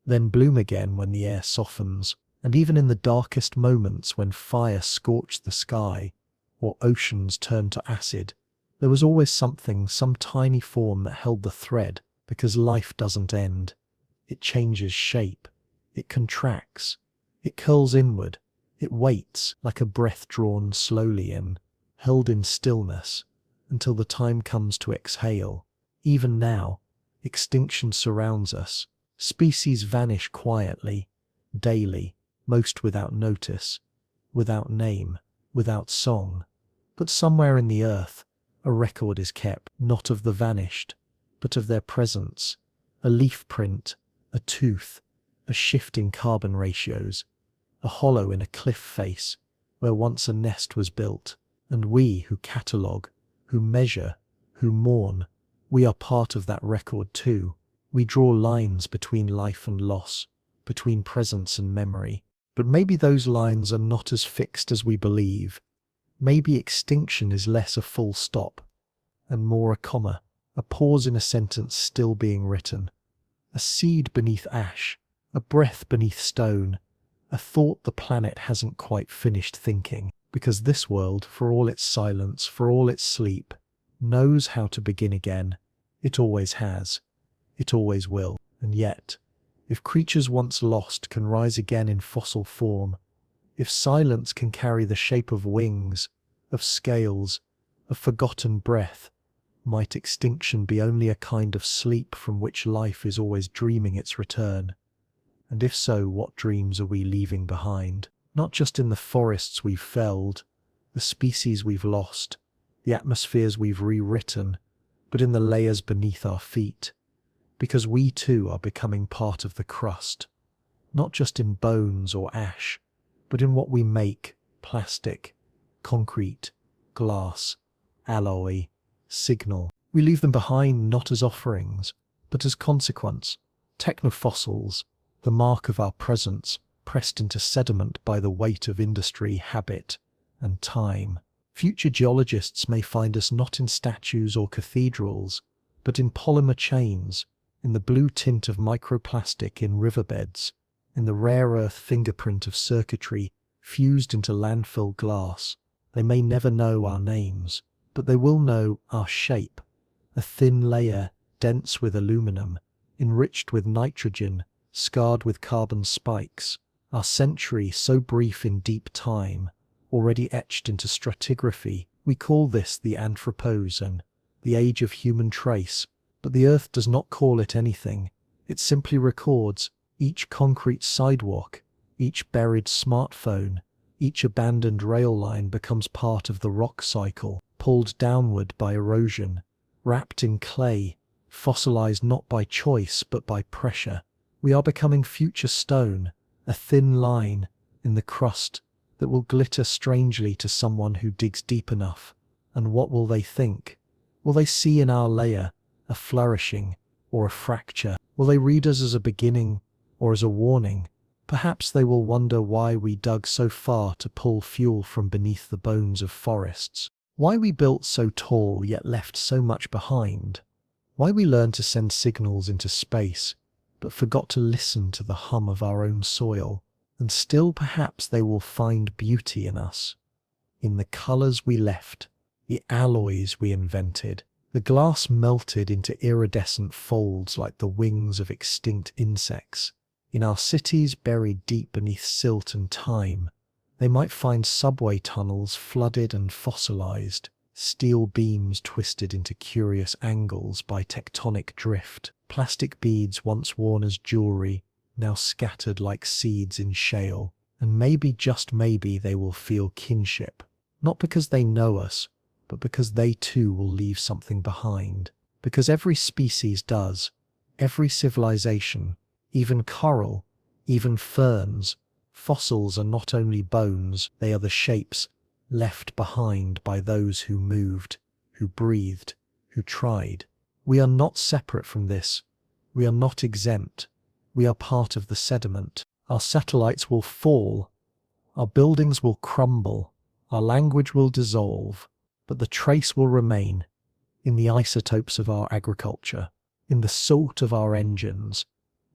then bloom again when the air softens. And even in the darkest moments when fire scorched the sky, or oceans turned to acid, there was always something, some tiny form that held the thread, because life doesn't end. It changes shape. It contracts. It curls inward. It waits, like a breath drawn slowly in, held in stillness, until the time comes to exhale. Even now, extinction surrounds us. Species vanish quietly, daily, most without notice, without name, without song. But somewhere in the earth, a record is kept, not of the vanished, but of their presence. A leaf print, a tooth, a shift in carbon ratios, a hollow in a cliff face where once a nest was built. And we who catalogue, who measure, who mourn, we are part of that record too. We draw lines between life and loss, between presence and memory. But maybe those lines are not as fixed as we believe. Maybe extinction is less a full stop, and more a comma, a pause in a sentence still being written. A seed beneath ash, a breath beneath stone, a thought the planet hasn't quite finished thinking. Because this world, for all its silence, for all its sleep, knows how to begin again. It always has. It always will. And yet, if creatures once lost can rise again in fossil form, if silence can carry the shape of wings, of scales, of forgotten breath, might extinction be only a kind of sleep from which life is always dreaming its return? And if so, what dreams are we leaving behind? Not just in the forests we've felled, the species we've lost, the atmospheres we've rewritten, but in the layers beneath our feet. Because we too are becoming part of the crust, not just in bones or ash, but in what we make: plastic, concrete, glass, alloy, signal. We leave them behind not as offerings, but as consequence, technofossils, the mark of our presence, pressed into sediment by the weight of industry, habit, and time. Future geologists may find us not in statues or cathedrals, but in polymer chains, in the blue tint of microplastic in riverbeds, in the rare earth fingerprint of circuitry fused into landfill glass. They may never know our names, but they will know our shape, a thin layer dense with aluminum, enriched with nitrogen, scarred with carbon spikes, our century so brief in deep time, already etched into stratigraphy. We call this the Anthropocene, the age of human trace. But the earth does not call it anything. It simply records. Each concrete sidewalk, each buried smartphone, each abandoned rail line becomes part of the rock cycle, pulled downward by erosion, wrapped in clay, fossilized not by choice but by pressure. We are becoming future stone, a thin line in the crust that will glitter strangely to someone who digs deep enough. And what will they think? Will they see in our layer a flourishing or a fracture? Will they read us as a beginning or as a warning? Perhaps they will wonder why we dug so far to pull fuel from beneath the bones of forests, why we built so tall yet left so much behind, why we learned to send signals into space but forgot to listen to the hum of our own soil. And still perhaps they will find beauty in us, in the colors we left, the alloys we invented, the glass melted into iridescent folds like the wings of extinct insects. In our cities buried deep beneath silt and time, they might find subway tunnels flooded and fossilized, steel beams twisted into curious angles by tectonic drift, plastic beads once worn as jewelry, now scattered like seeds in shale. And maybe, just maybe, they will feel kinship, Not because they know us, but because they too will leave something behind. Because every species does, every civilization, even coral, even ferns, fossils are not only bones, they are the shapes left behind by those who moved, who breathed, who tried. We are not separate from this. We are not exempt. We are part of the sediment. Our satellites will fall. Our buildings will crumble. Our language will dissolve. But the trace will remain in the isotopes of our agriculture, in the salt of our engines,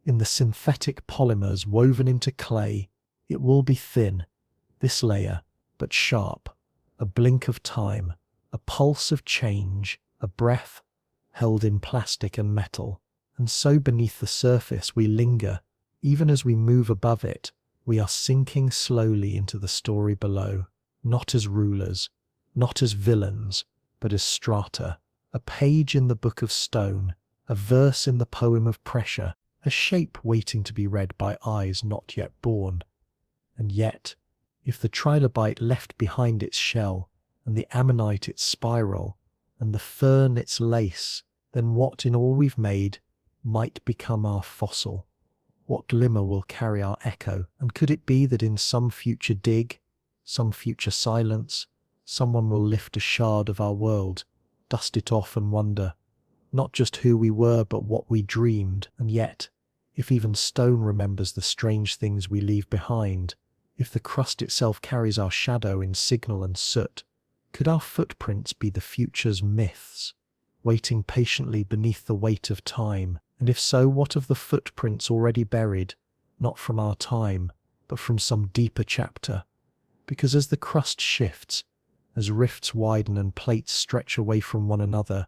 in the synthetic polymers woven into clay. It will be thin, this layer, but sharp, a blink of time, a pulse of change, a breath held in plastic and metal. And so beneath the surface we linger. Even as we move above it, we are sinking slowly into the story below, not as rulers, not as villains, but as strata, a page in the book of stone, a verse in the poem of pressure, a shape waiting to be read by eyes not yet born. And yet, if the trilobite left behind its shell, and the ammonite its spiral, and the fern its lace, then what in all we've made might become our fossil? What glimmer will carry our echo? And could it be that in some future dig, some future silence, someone will lift a shard of our world, dust it off and wonder, not just who we were but what we dreamed? And yet, if even stone remembers the strange things we leave behind, if the crust itself carries our shadow in signal and soot, could our footprints be the future's myths, waiting patiently beneath the weight of time? And if so, what of the footprints already buried, not from our time, but from some deeper chapter? Because as the crust shifts, as rifts widen and plates stretch away from one another,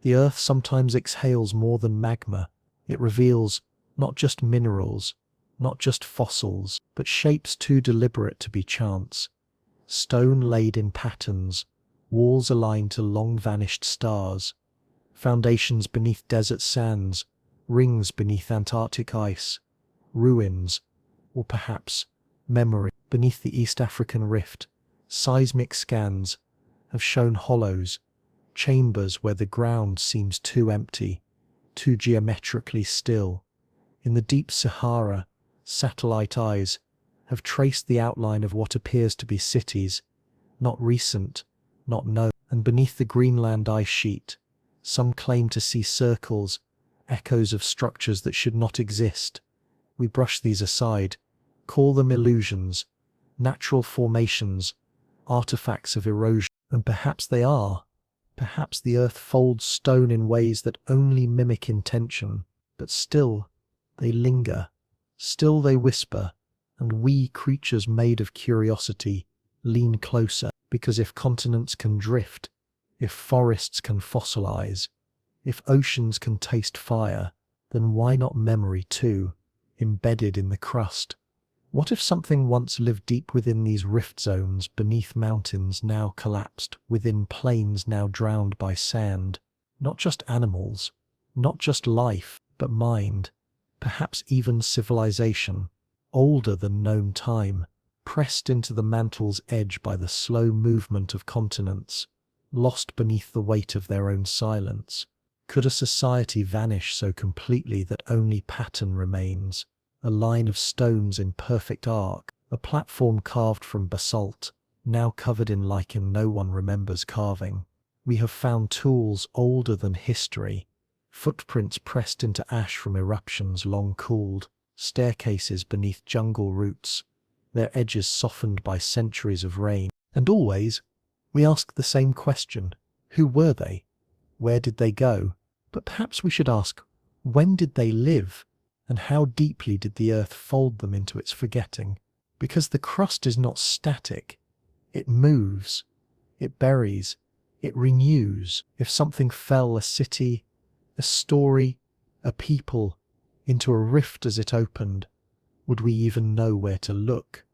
the earth sometimes exhales more than magma. It reveals not just minerals, not just fossils, but shapes too deliberate to be chance. Stone laid in patterns, walls aligned to long-vanished stars, foundations beneath desert sands, rings beneath Antarctic ice, ruins, or perhaps memory, beneath the East African rift. Seismic scans have shown hollows, chambers where the ground seems too empty, too geometrically still. In the deep Sahara, satellite eyes have traced the outline of what appears to be cities, not recent, not known. And beneath the Greenland ice sheet, some claim to see circles, echoes of structures that should not exist. We brush these aside, call them illusions, natural formations, artifacts of erosion. And perhaps they are. Perhaps the earth folds stone in ways that only mimic intention, but still they linger, still they whisper, and we, creatures made of curiosity, lean closer. Because if continents can drift, if forests can fossilize, if oceans can taste fire, then why not memory too, embedded in the crust? What if something once lived deep within these rift zones, beneath mountains now collapsed, within plains now drowned by sand? Not just animals, not just life, but mind, perhaps even civilization, older than known time, pressed into the mantle's edge by the slow movement of continents, lost beneath the weight of their own silence. Could a society vanish so completely that only pattern remains? A line of stones in perfect arc, a platform carved from basalt, now covered in lichen no one remembers carving. We have found tools older than history, footprints pressed into ash from eruptions long cooled, staircases beneath jungle roots, their edges softened by centuries of rain. And always, we ask the same question. Who were they? Where did they go? But perhaps we should ask, when did they live? And how deeply did the earth fold them into its forgetting? Because the crust is not static. It moves. It buries. It renews. If something fell, a city, a story, a people, into a rift as it opened, would we even know where to look?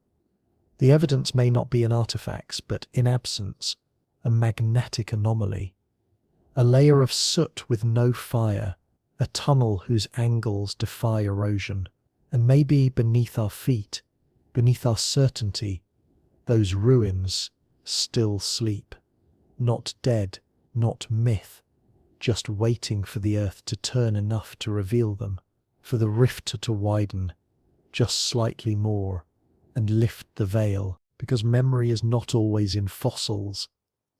The evidence may not be in artifacts, but in absence, a magnetic anomaly. A layer of soot with no fire, a tunnel whose angles defy erosion. And maybe beneath our feet, beneath our certainty, those ruins, still sleep. Not dead, not myth, just waiting for the earth to turn enough to reveal them, for the rift to widen just slightly more and lift the veil, because memory is not always in fossils.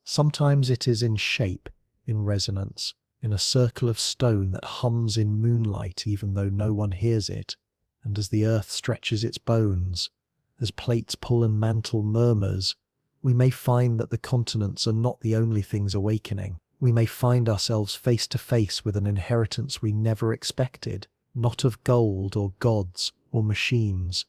Sometimes it is in shape, in resonance, in a circle of stone that hums in moonlight even though no one hears it, and as the earth stretches its bones, as plates pull and mantle murmurs, we may find that the continents are not the only things awakening. We may find ourselves face to face with an inheritance we never expected, not of gold or gods or machines,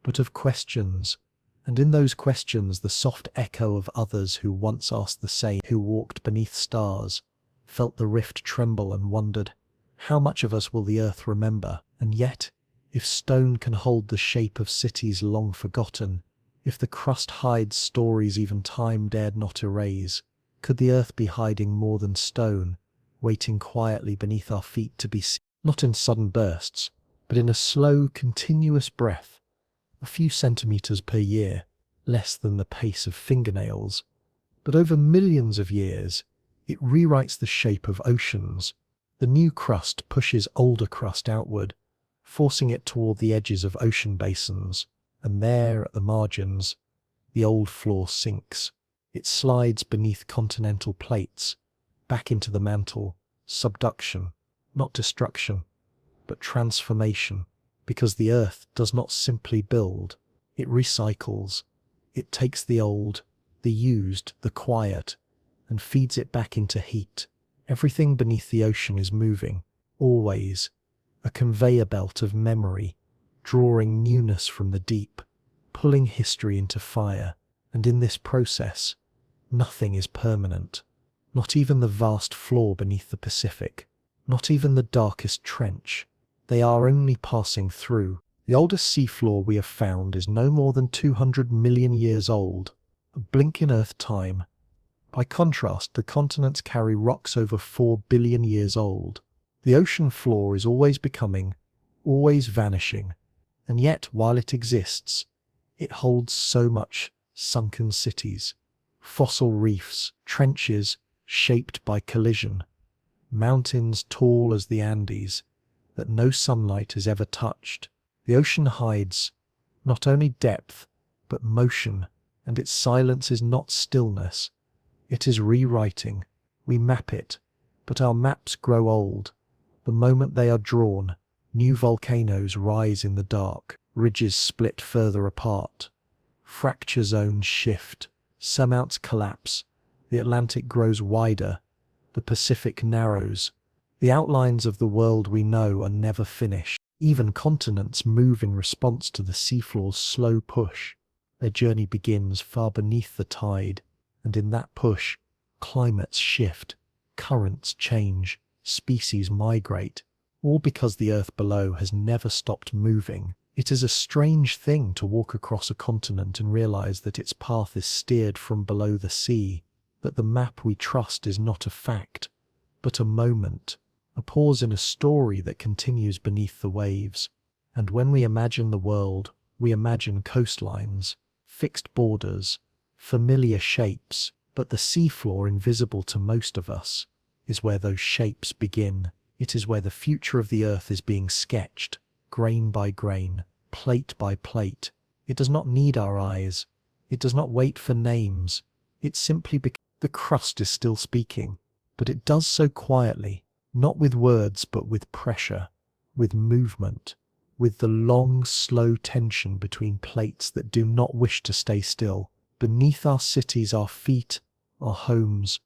but of questions. And in those questions the soft echo of others who once asked the same, who walked beneath stars, felt the rift tremble and wondered, how much of us will the earth remember? And yet, if stone can hold the shape of cities long forgotten, if the crust hides stories even time dared not erase, could the earth be hiding more than stone, waiting quietly beneath our feet to be seen? Not in sudden bursts, but in a slow, continuous breath, a few centimeters per year, less than the pace of fingernails. But over millions of years, it rewrites the shape of oceans. The new crust pushes older crust outward, forcing it toward the edges of ocean basins, and there, at the margins, the old floor sinks. It slides beneath continental plates, back into the mantle, subduction, not destruction, but transformation, because the earth does not simply build, it recycles. It takes the old, the used, the quiet, and feeds it back into heat. Everything beneath the ocean is moving, always, a conveyor belt of memory, drawing newness from the deep, pulling history into fire, and in this process, nothing is permanent. Not even the vast floor beneath the Pacific, not even the darkest trench. They are only passing through. The oldest seafloor we have found is no more than 200 million years old, a blink in Earth time. By contrast, the continents carry rocks over 4 billion years old. The ocean floor is always becoming, always vanishing, and yet while it exists, it holds so much: sunken cities, fossil reefs, trenches shaped by collision, mountains tall as the Andes that no sunlight has ever touched. The ocean hides not only depth, but motion, and its silence is not stillness. It is rewriting. We map it, but our maps grow old. The moment they are drawn, new volcanoes rise in the dark, ridges split further apart, fracture zones shift, seamounts collapse, the Atlantic grows wider, the Pacific narrows. The outlines of the world we know are never finished. Even continents move in response to the seafloor's slow push. Their journey begins far beneath the tide, and in that push, climates shift, currents change, species migrate, all because the earth below has never stopped moving. It is a strange thing to walk across a continent and realize that its path is steered from below the sea, that the map we trust is not a fact, but a moment, a pause in a story that continues beneath the waves. And when we imagine the world, we imagine coastlines, fixed borders, familiar shapes, but the seafloor, invisible to most of us, is where those shapes begin. It is where the future of the earth is being sketched, grain by grain, plate by plate. It does not need our eyes. It does not wait for names. It simply the crust is still speaking, but it does so quietly, not with words but with pressure, with movement, with the long, slow tension between plates that do not wish to stay still. Beneath our cities, our feet, our homes,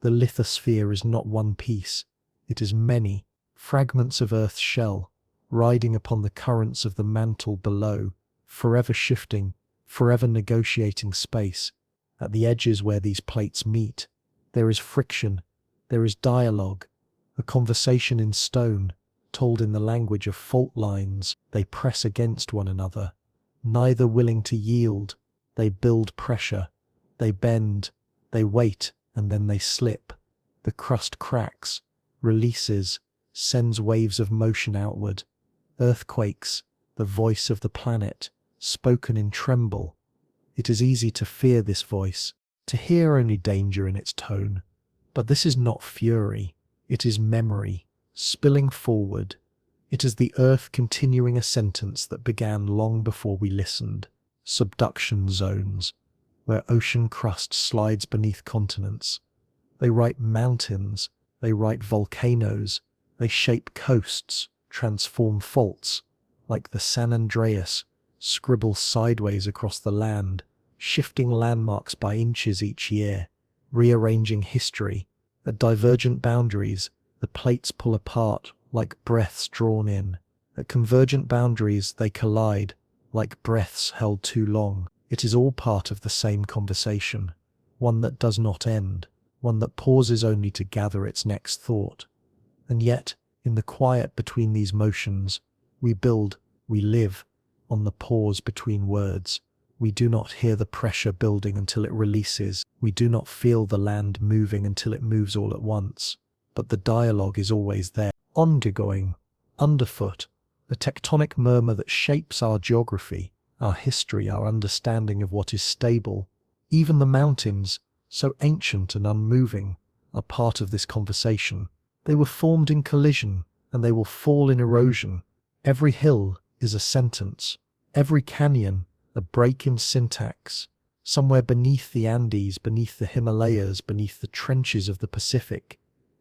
the lithosphere is not one piece. It is many fragments of Earth's shell, riding upon the currents of the mantle below, forever shifting, forever negotiating space. At the edges where these plates meet, there is friction, there is dialogue, a conversation in stone, told in the language of fault lines. They press against one another, neither willing to yield. They build pressure, they bend, they wait, and then they slip. The crust cracks, releases, sends waves of motion outward. Earthquakes, the voice of the planet, spoken in tremble. It is easy to fear this voice, to hear only danger in its tone. But this is not fury, it is memory, spilling forward. It is the earth continuing a sentence that began long before we listened. Subduction zones, where ocean crust slides beneath continents. They write mountains, they write volcanoes, they shape coasts, transform faults, like the San Andreas, scribble sideways across the land, shifting landmarks by inches each year, rearranging history. At divergent boundaries, the plates pull apart like breaths drawn in. At convergent boundaries, they collide like breaths held too long. It is all part of the same conversation, one that does not end, one that pauses only to gather its next thought. And yet, in the quiet between these motions, we build, we live, on the pause between words. We do not hear the pressure building until it releases. We do not feel the land moving until it moves all at once. But the dialogue is always there, ongoing, underfoot, the tectonic murmur that shapes our geography, our history, our understanding of what is stable. Even the mountains, so ancient and unmoving, are part of this conversation. They were formed in collision, and they will fall in erosion. Every hill is a sentence, every canyon a break in syntax. Somewhere beneath the Andes, beneath the Himalayas, beneath the trenches of the Pacific,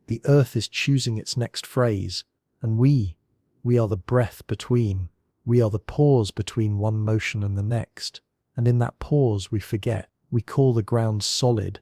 the earth is choosing its next phrase, and we are the breath between. We are the pause between one motion and the next. And in that pause we forget. We call the ground solid.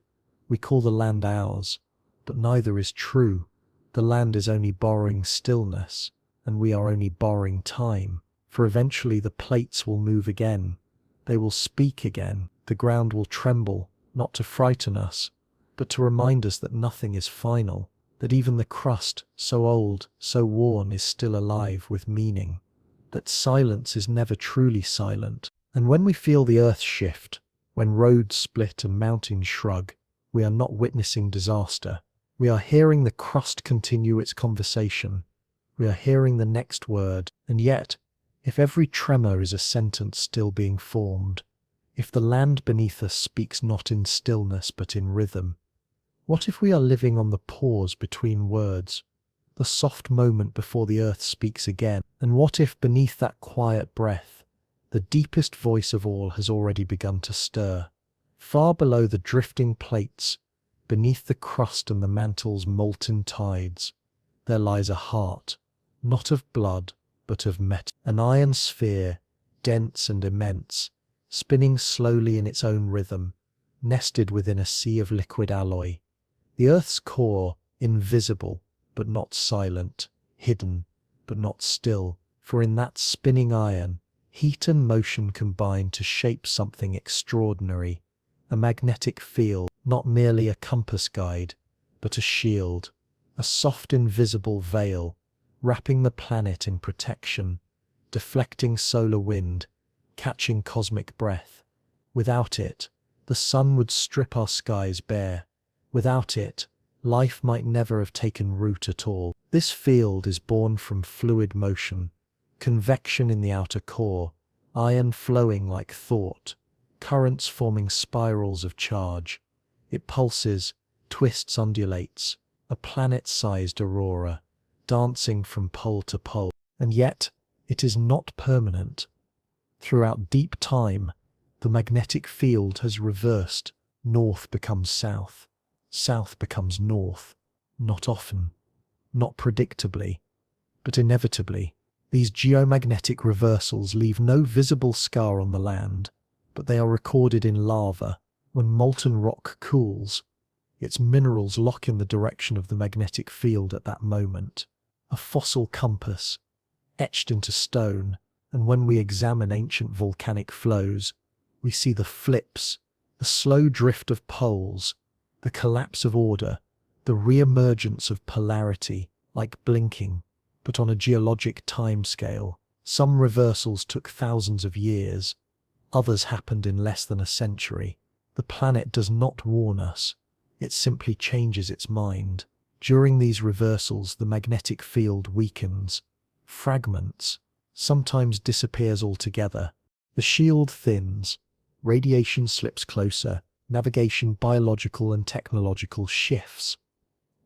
We call the land ours. But neither is true. The land is only borrowing stillness, and we are only borrowing time. For eventually the plates will move again. They will speak again. The ground will tremble, not to frighten us, but to remind us that nothing is final, that even the crust, so old, so worn, is still alive with meaning, that silence is never truly silent. And when we feel the earth shift, when roads split and mountains shrug, we are not witnessing disaster. We are hearing the crust continue its conversation. We are hearing the next word. And yet, if every tremor is a sentence still being formed, if the land beneath us speaks not in stillness but in rhythm, what if we are living on the pause between words, the soft moment before the earth speaks again? And what if beneath that quiet breath, the deepest voice of all has already begun to stir? Far below the drifting plates, beneath the crust and the mantle's molten tides, there lies a heart, not of blood, but of metal, an iron sphere, dense and immense, spinning slowly in its own rhythm, nested within a sea of liquid alloy. The earth's core, invisible, but not silent, hidden, but not still, for in that spinning iron, heat and motion combine to shape something extraordinary, a magnetic field, not merely a compass guide, but a shield, a soft invisible veil, wrapping the planet in protection, deflecting solar wind, catching cosmic breath. Without it, the sun would strip our skies bare. Without it, life might never have taken root at all. This field is born from fluid motion, convection in the outer core, iron flowing like thought, currents forming spirals of charge. It pulses, twists, undulates, a planet-sized aurora, dancing from pole to pole. And yet, it is not permanent. Throughout deep time, the magnetic field has reversed. North becomes south. South becomes north. Not often, not predictably, but inevitably. These geomagnetic reversals leave no visible scar on the land, but they are recorded in lava. When molten rock cools, its minerals lock in the direction of the magnetic field at that moment. A fossil compass, etched into stone, and when we examine ancient volcanic flows, we see the flips, the slow drift of poles, the collapse of order, the re-emergence of polarity, like blinking, but on a geologic timescale. Some reversals took thousands of years, others happened in less than a century. The planet does not warn us, it simply changes its mind. During these reversals, the magnetic field weakens, fragments, sometimes disappears altogether. The shield thins, radiation slips closer, navigation, biological and technological shifts.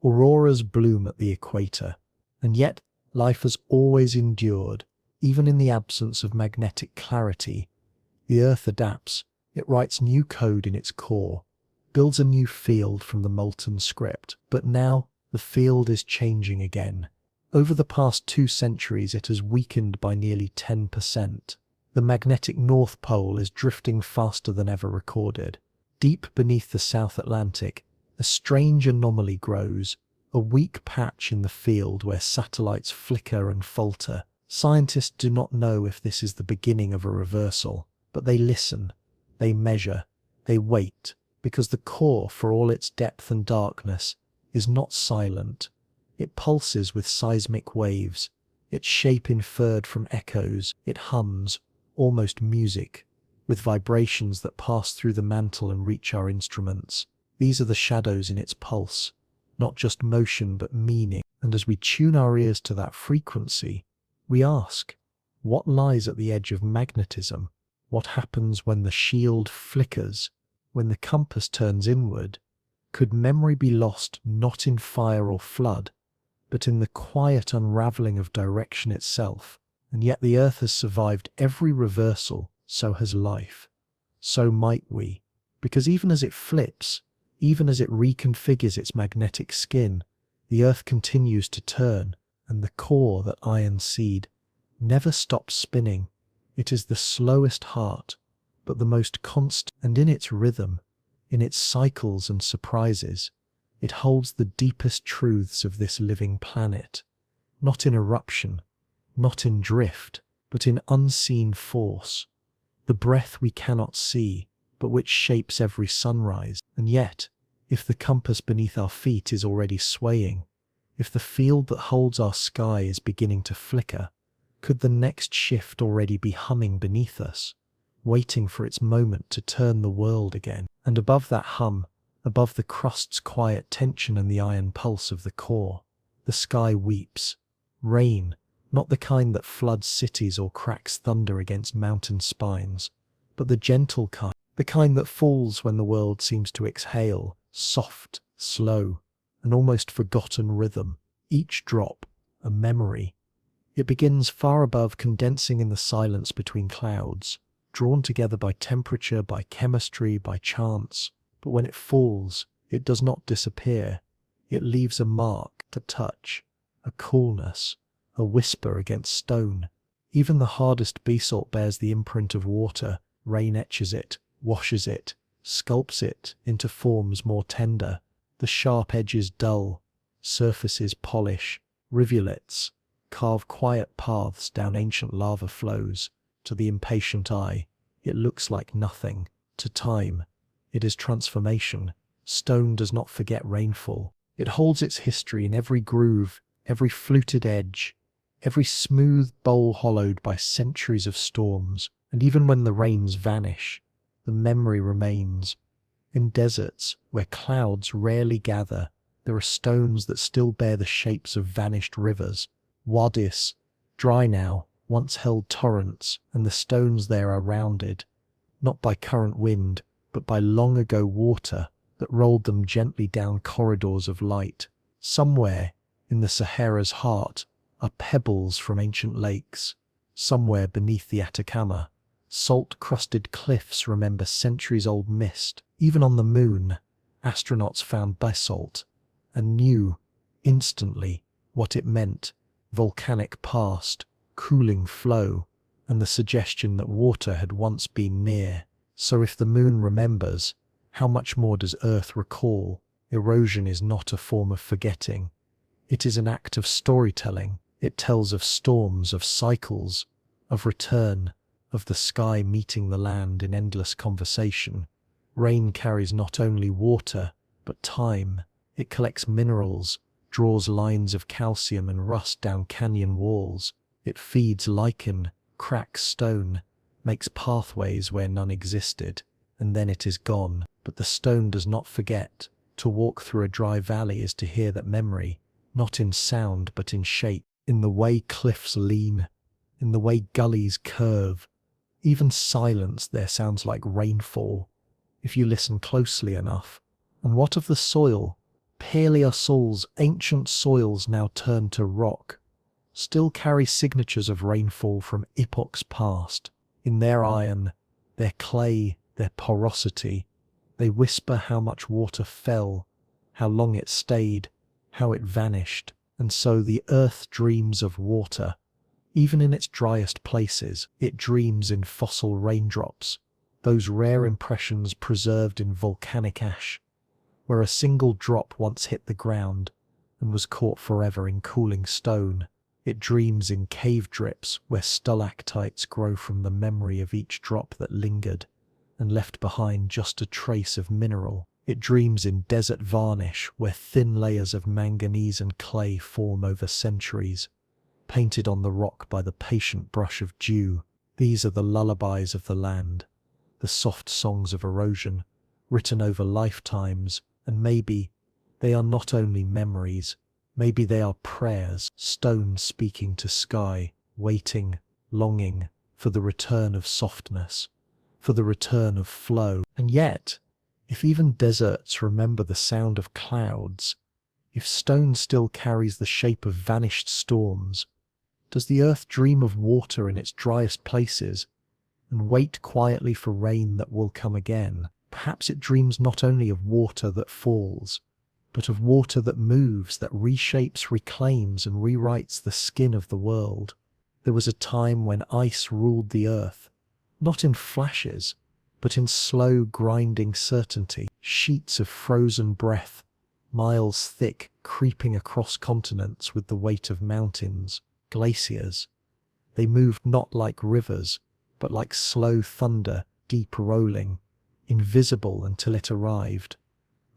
Auroras bloom at the equator, and yet life has always endured, even in the absence of magnetic clarity. The Earth adapts, it writes new code in its core, builds a new field from the molten script. But now, the field is changing again. Over the past 2 centuries it has weakened by nearly 10%. The magnetic North Pole is drifting faster than ever recorded. Deep beneath the South Atlantic, a strange anomaly grows, a weak patch in the field where satellites flicker and falter. Scientists do not know if this is the beginning of a reversal, but they listen, they measure, they wait, because the core, for all its depth and darkness, is not silent. It pulses with seismic waves, its shape inferred from echoes. It hums, almost music, with vibrations that pass through the mantle and reach our instruments. These are the shadows in its pulse, not just motion but meaning. And as we tune our ears to that frequency, we ask, what lies at the edge of magnetism? What happens when the shield flickers, when the compass turns inward? Could memory be lost not in fire or flood, but in the quiet unraveling of direction itself? And yet the Earth has survived every reversal, so has life. So might we, because even as it flips, even as it reconfigures its magnetic skin, the Earth continues to turn, and the core, that iron seed, never stops spinning. It is the slowest heart, but the most constant, and in its rhythm, in its cycles and surprises, it holds the deepest truths of this living planet, not in eruption, not in drift, but in unseen force, the breath we cannot see, but which shapes every sunrise. And yet, if the compass beneath our feet is already swaying, if the field that holds our sky is beginning to flicker, could the next shift already be humming beneath us, waiting for its moment to turn the world again? And above that hum, above the crust's quiet tension and the iron pulse of the core, the sky weeps. Rain, not the kind that floods cities or cracks thunder against mountain spines, but the gentle kind, the kind that falls when the world seems to exhale, soft, slow, an almost forgotten rhythm. Each drop, a memory. It begins far above, condensing in the silence between clouds, drawn together by temperature, by chemistry, by chance. But when it falls, it does not disappear. It leaves a mark, a touch, a coolness, a whisper against stone. Even the hardest basalt bears the imprint of water. Rain etches it, washes it, sculpts it into forms more tender. The sharp edges dull, surfaces polish, rivulets carve quiet paths down ancient lava flows. To the impatient eye, it looks like nothing. To time, it is transformation. Stone does not forget rainfall. It holds its history in every groove, every fluted edge, every smooth bowl hollowed by centuries of storms. And even when the rains vanish, the memory remains. In deserts, where clouds rarely gather, there are stones that still bear the shapes of vanished rivers. Wadis, dry now, once held torrents, and the stones there are rounded, not by current wind, but by long ago water that rolled them gently down corridors of light. Somewhere, in the Sahara's heart, are pebbles from ancient lakes. Somewhere beneath the Atacama, salt-crusted cliffs remember centuries-old mist. Even on the moon, astronauts found basalt, and knew, instantly, what it meant: volcanic past, cooling flow, and the suggestion that water had once been near. So if the moon remembers, how much more does Earth recall? Erosion is not a form of forgetting. It is an act of storytelling. It tells of storms, of cycles, of return, of the sky meeting the land in endless conversation. Rain carries not only water, but time. It collects minerals, draws lines of calcium and rust down canyon walls. It feeds lichen, cracks stone, makes pathways where none existed, and then it is gone. But the stone does not forget. To walk through a dry valley is to hear that memory, not in sound but in shape, in the way cliffs lean, in the way gullies curve. Even silence there sounds like rainfall. if you listen closely enough. And what of the soil? Paleosols, ancient soils now turned to rock, still carry signatures of rainfall from epochs past. In their iron, their clay, their porosity, they whisper how much water fell, how long it stayed, how it vanished. And so the earth dreams of water. Even in its driest places, it dreams in fossil raindrops, those rare impressions preserved in volcanic ash, where a single drop once hit the ground and was caught forever in cooling stone. It dreams in cave drips where stalactites grow from the memory of each drop that lingered and left behind just a trace of mineral. It dreams in desert varnish where thin layers of manganese and clay form over centuries, painted on the rock by the patient brush of dew. These are the lullabies of the land, the soft songs of erosion, written over lifetimes, and maybe they are not only memories, maybe they are prayers, stone speaking to sky, waiting, longing for the return of softness, for the return of flow. And yet, if even deserts remember the sound of clouds, if stone still carries the shape of vanished storms, does the earth dream of water in its driest places and wait quietly for rain that will come again? Perhaps it dreams not only of water that falls, but of water that moves, that reshapes, reclaims, and rewrites the skin of the world. There was a time when ice ruled the earth, not in flashes, but in slow, grinding certainty, sheets of frozen breath, miles thick, creeping across continents with the weight of mountains, glaciers. They moved not like rivers, but like slow thunder, deep rolling, invisible until it arrived.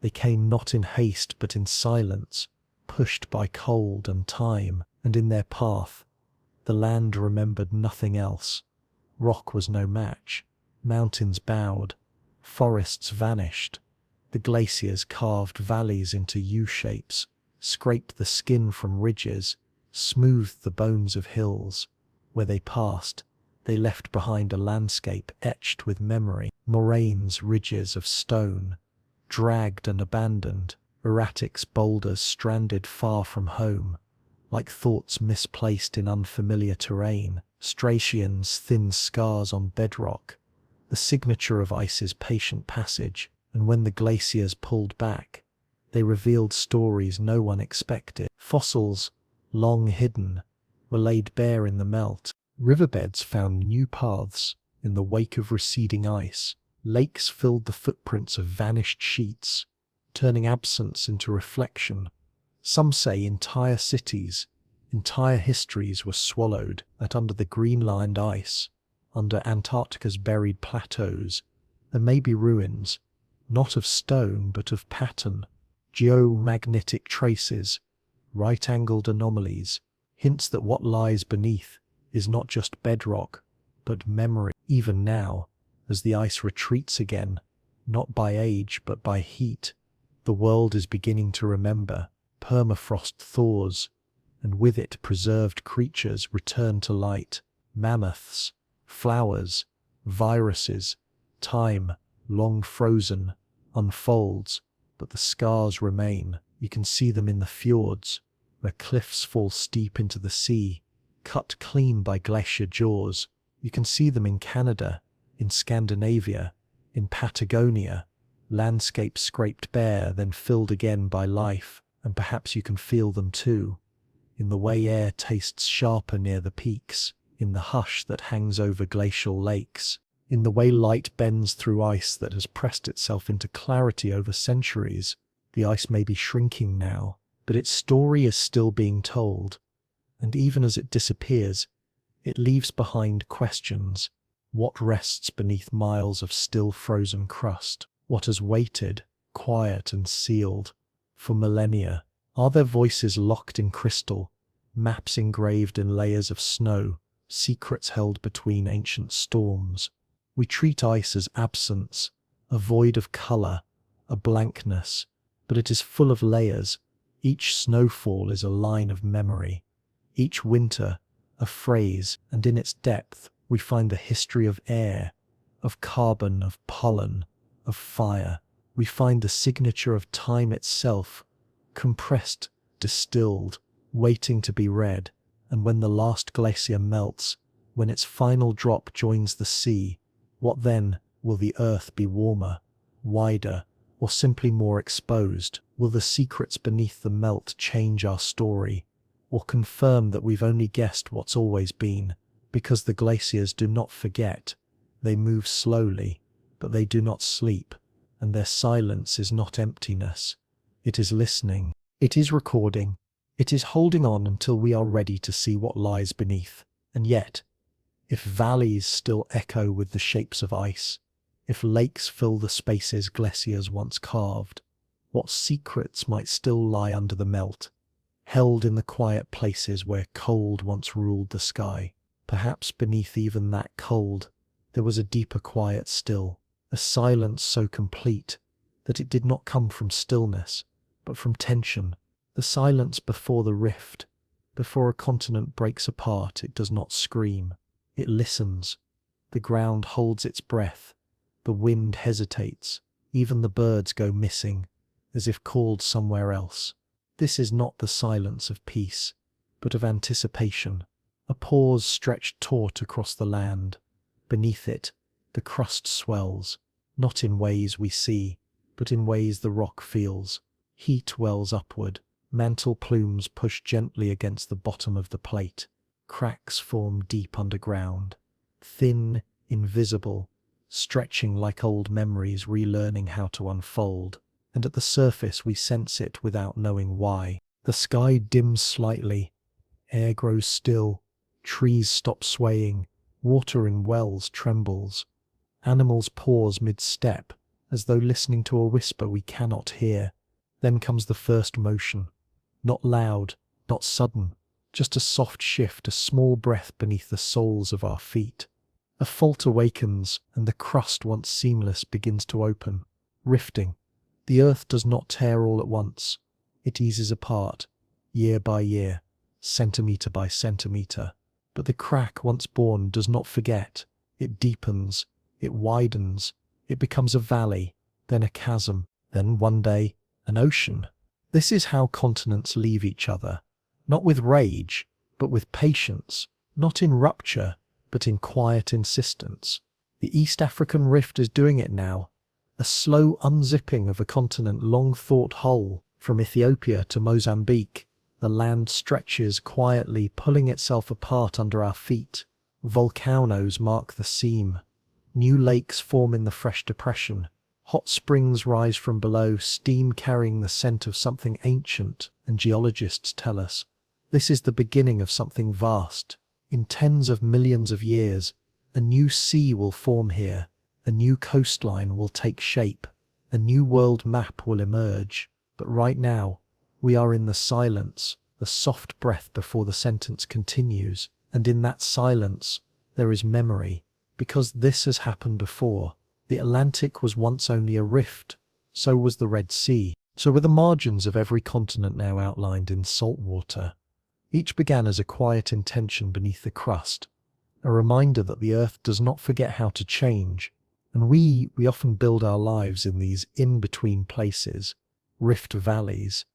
They came not in haste, but in silence, pushed by cold and time, and in their path, the land remembered nothing else. Rock was no match. Mountains bowed, forests vanished, the glaciers carved valleys into U-shapes, scraped the skin from ridges, smoothed the bones of hills. Where they passed, they left behind a landscape etched with memory, moraines, ridges of stone, dragged and abandoned, erratics, boulders stranded far from home, like thoughts misplaced in unfamiliar terrain, striations, thin scars on bedrock, the signature of ice's patient passage. And when the glaciers pulled back, they revealed stories no one expected. Fossils, long hidden, were laid bare in the melt. Riverbeds found new paths in the wake of receding ice. Lakes filled the footprints of vanished sheets, turning absence into reflection. Some say entire cities, entire histories were swallowed, that under the green-lined ice, under Antarctica's buried plateaus, there may be ruins, not of stone but of pattern, geomagnetic traces, right-angled anomalies, hints that what lies beneath is not just bedrock, but memory. Even now, as the ice retreats again, not by age but by heat, the world is beginning to remember. Permafrost thaws, and with it preserved creatures return to light. Mammoths, flowers, viruses, time, long frozen, unfolds, but the scars remain. You can see them in the fjords, where cliffs fall steep into the sea, cut clean by glacier jaws. You can see them in Canada, in Scandinavia, in Patagonia, landscapes scraped bare, then filled again by life. And perhaps you can feel them too, in the way air tastes sharper near the peaks, in the hush that hangs over glacial lakes, in the way light bends through ice that has pressed itself into clarity over centuries. The ice may be shrinking now, but its story is still being told, and even as it disappears, it leaves behind questions. What rests beneath miles of still frozen crust? What has waited, quiet and sealed, for millennia? Are there voices locked in crystal, maps engraved in layers of snow, secrets held between ancient storms? We treat ice as absence, a void of color, a blankness, but it is full of layers. Each snowfall is a line of memory, each winter a phrase, and in its depth we find the history of air, of carbon, of pollen, of fire. We find the signature of time itself, compressed, distilled, waiting to be read. And when the last glacier melts, when its final drop joins the sea, what then? Will the earth be warmer, wider, or simply more exposed? Will the secrets beneath the melt change our story, or confirm that we've only guessed what's always been? Because the glaciers do not forget. They move slowly, but they do not sleep, and their silence is not emptiness. It is listening. It is recording. It is holding on until we are ready to see what lies beneath. And yet, if valleys still echo with the shapes of ice, if lakes fill the spaces glaciers once carved, what secrets might still lie under the melt, held in the quiet places where cold once ruled the sky? Perhaps beneath even that cold, there was a deeper quiet still, a silence so complete that it did not come from stillness, but from tension. The silence before the rift. Before a continent breaks apart, it does not scream. It listens. The ground holds its breath. The wind hesitates. Even the birds go missing, as if called somewhere else. This is not the silence of peace, but of anticipation. A pause stretched taut across the land. Beneath it, the crust swells, not in ways we see, but in ways the rock feels. Heat wells upward. Mantle plumes push gently against the bottom of the plate. Cracks form deep underground, thin, invisible, stretching like old memories relearning how to unfold. And at the surface we sense it without knowing why. The sky dims slightly. Air grows still. Trees stop swaying. Water in wells trembles. Animals pause mid-step, as though listening to a whisper we cannot hear. Then comes the first motion. Not loud, not sudden, just a soft shift, a small breath beneath the soles of our feet. A fault awakens, and the crust once seamless begins to open, rifting. The earth does not tear all at once. It eases apart, year by year, centimetre by centimetre. But the crack once born does not forget. It deepens, it widens, it becomes a valley, then a chasm, then one day, an ocean. This is how continents leave each other, not with rage, but with patience, not in rupture, but in quiet insistence. The East African rift is doing it now, a slow unzipping of a continent long thought whole. From Ethiopia to Mozambique, the land stretches quietly, pulling itself apart under our feet. Volcanoes mark the seam. New lakes form in the fresh depression. Hot springs rise from below, steam carrying the scent of something ancient, and geologists tell us this is the beginning of something vast. In tens of millions of years, a new sea will form here, a new coastline will take shape, a new world map will emerge. But right now, we are in the silence, the soft breath before the sentence continues, and in that silence, there is memory, because this has happened before. The Atlantic was once only a rift, so was the Red Sea. So were the margins of every continent now outlined in salt water. Each began as a quiet intention beneath the crust, a reminder that the earth does not forget how to change, and we often build our lives in these in-between places, rift valleys,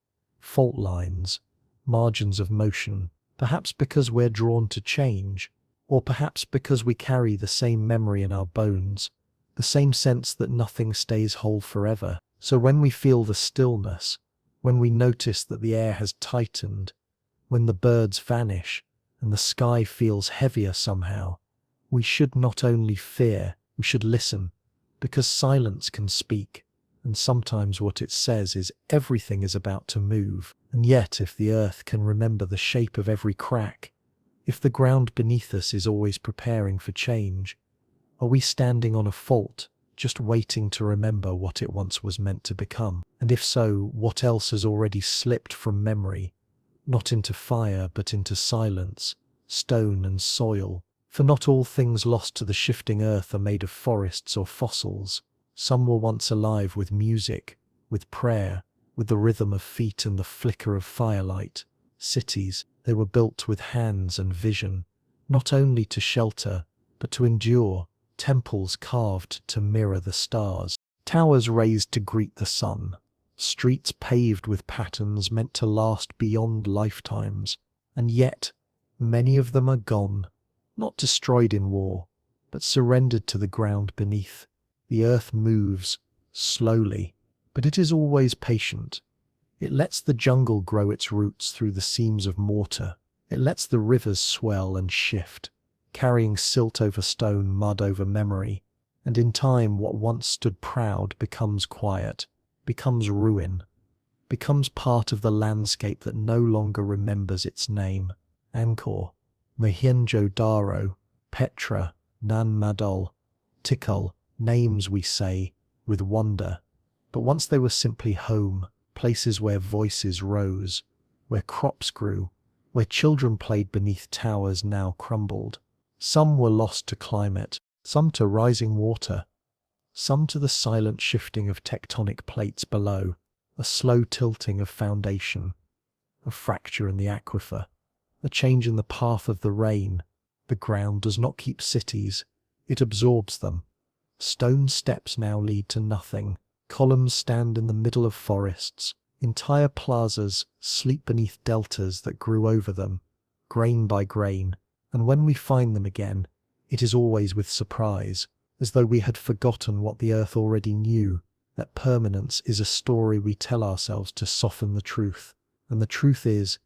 fault lines, margins of motion, perhaps because we're drawn to change, or perhaps because we carry the same memory in our bones, the same sense that nothing stays whole forever. So when we feel the stillness, when we notice that the air has tightened, when the birds vanish and the sky feels heavier somehow, we should not only fear, we should listen, because silence can speak, and sometimes what it says is everything is about to move. And yet if the earth can remember the shape of every crack, if the ground beneath us is always preparing for change, are we standing on a fault, just waiting to remember what it once was meant to become? And if so, what else has already slipped from memory, not into fire but into silence, stone and soil? For not all things lost to the shifting earth are made of forests or fossils. Some were once alive with music, with prayer, with the rhythm of feet and the flicker of firelight. Cities, they were built with hands and vision, not only to shelter, but to endure. Temples carved to mirror the stars. Towers raised to greet the sun, streets paved with patterns meant to last beyond lifetimes, and yet many of them are gone, not destroyed in war, but surrendered to the ground beneath. The earth moves, slowly, but it is always patient. It lets the jungle grow its roots through the seams of mortar. It lets the rivers swell and shift, carrying silt over stone, mud over memory, and in time what once stood proud becomes quiet, becomes ruin, becomes part of the landscape that no longer remembers its name. Angkor, Mohenjo-Daro, Petra, Nan Madol, Tikal, names we say with wonder, but once they were simply home, places where voices rose, where crops grew, where children played beneath towers now crumbled. Some were lost to climate, some to rising water, some to the silent shifting of tectonic plates below, a slow tilting of foundation, a fracture in the aquifer, a change in the path of the rain. The ground does not keep cities, it absorbs them. Stone steps now lead to nothing. Columns stand in the middle of forests. Entire plazas sleep beneath deltas that grew over them, grain by grain, and when we find them again, it is always with surprise, as though we had forgotten what the earth already knew, that permanence is a story we tell ourselves to soften the truth. And the truth is,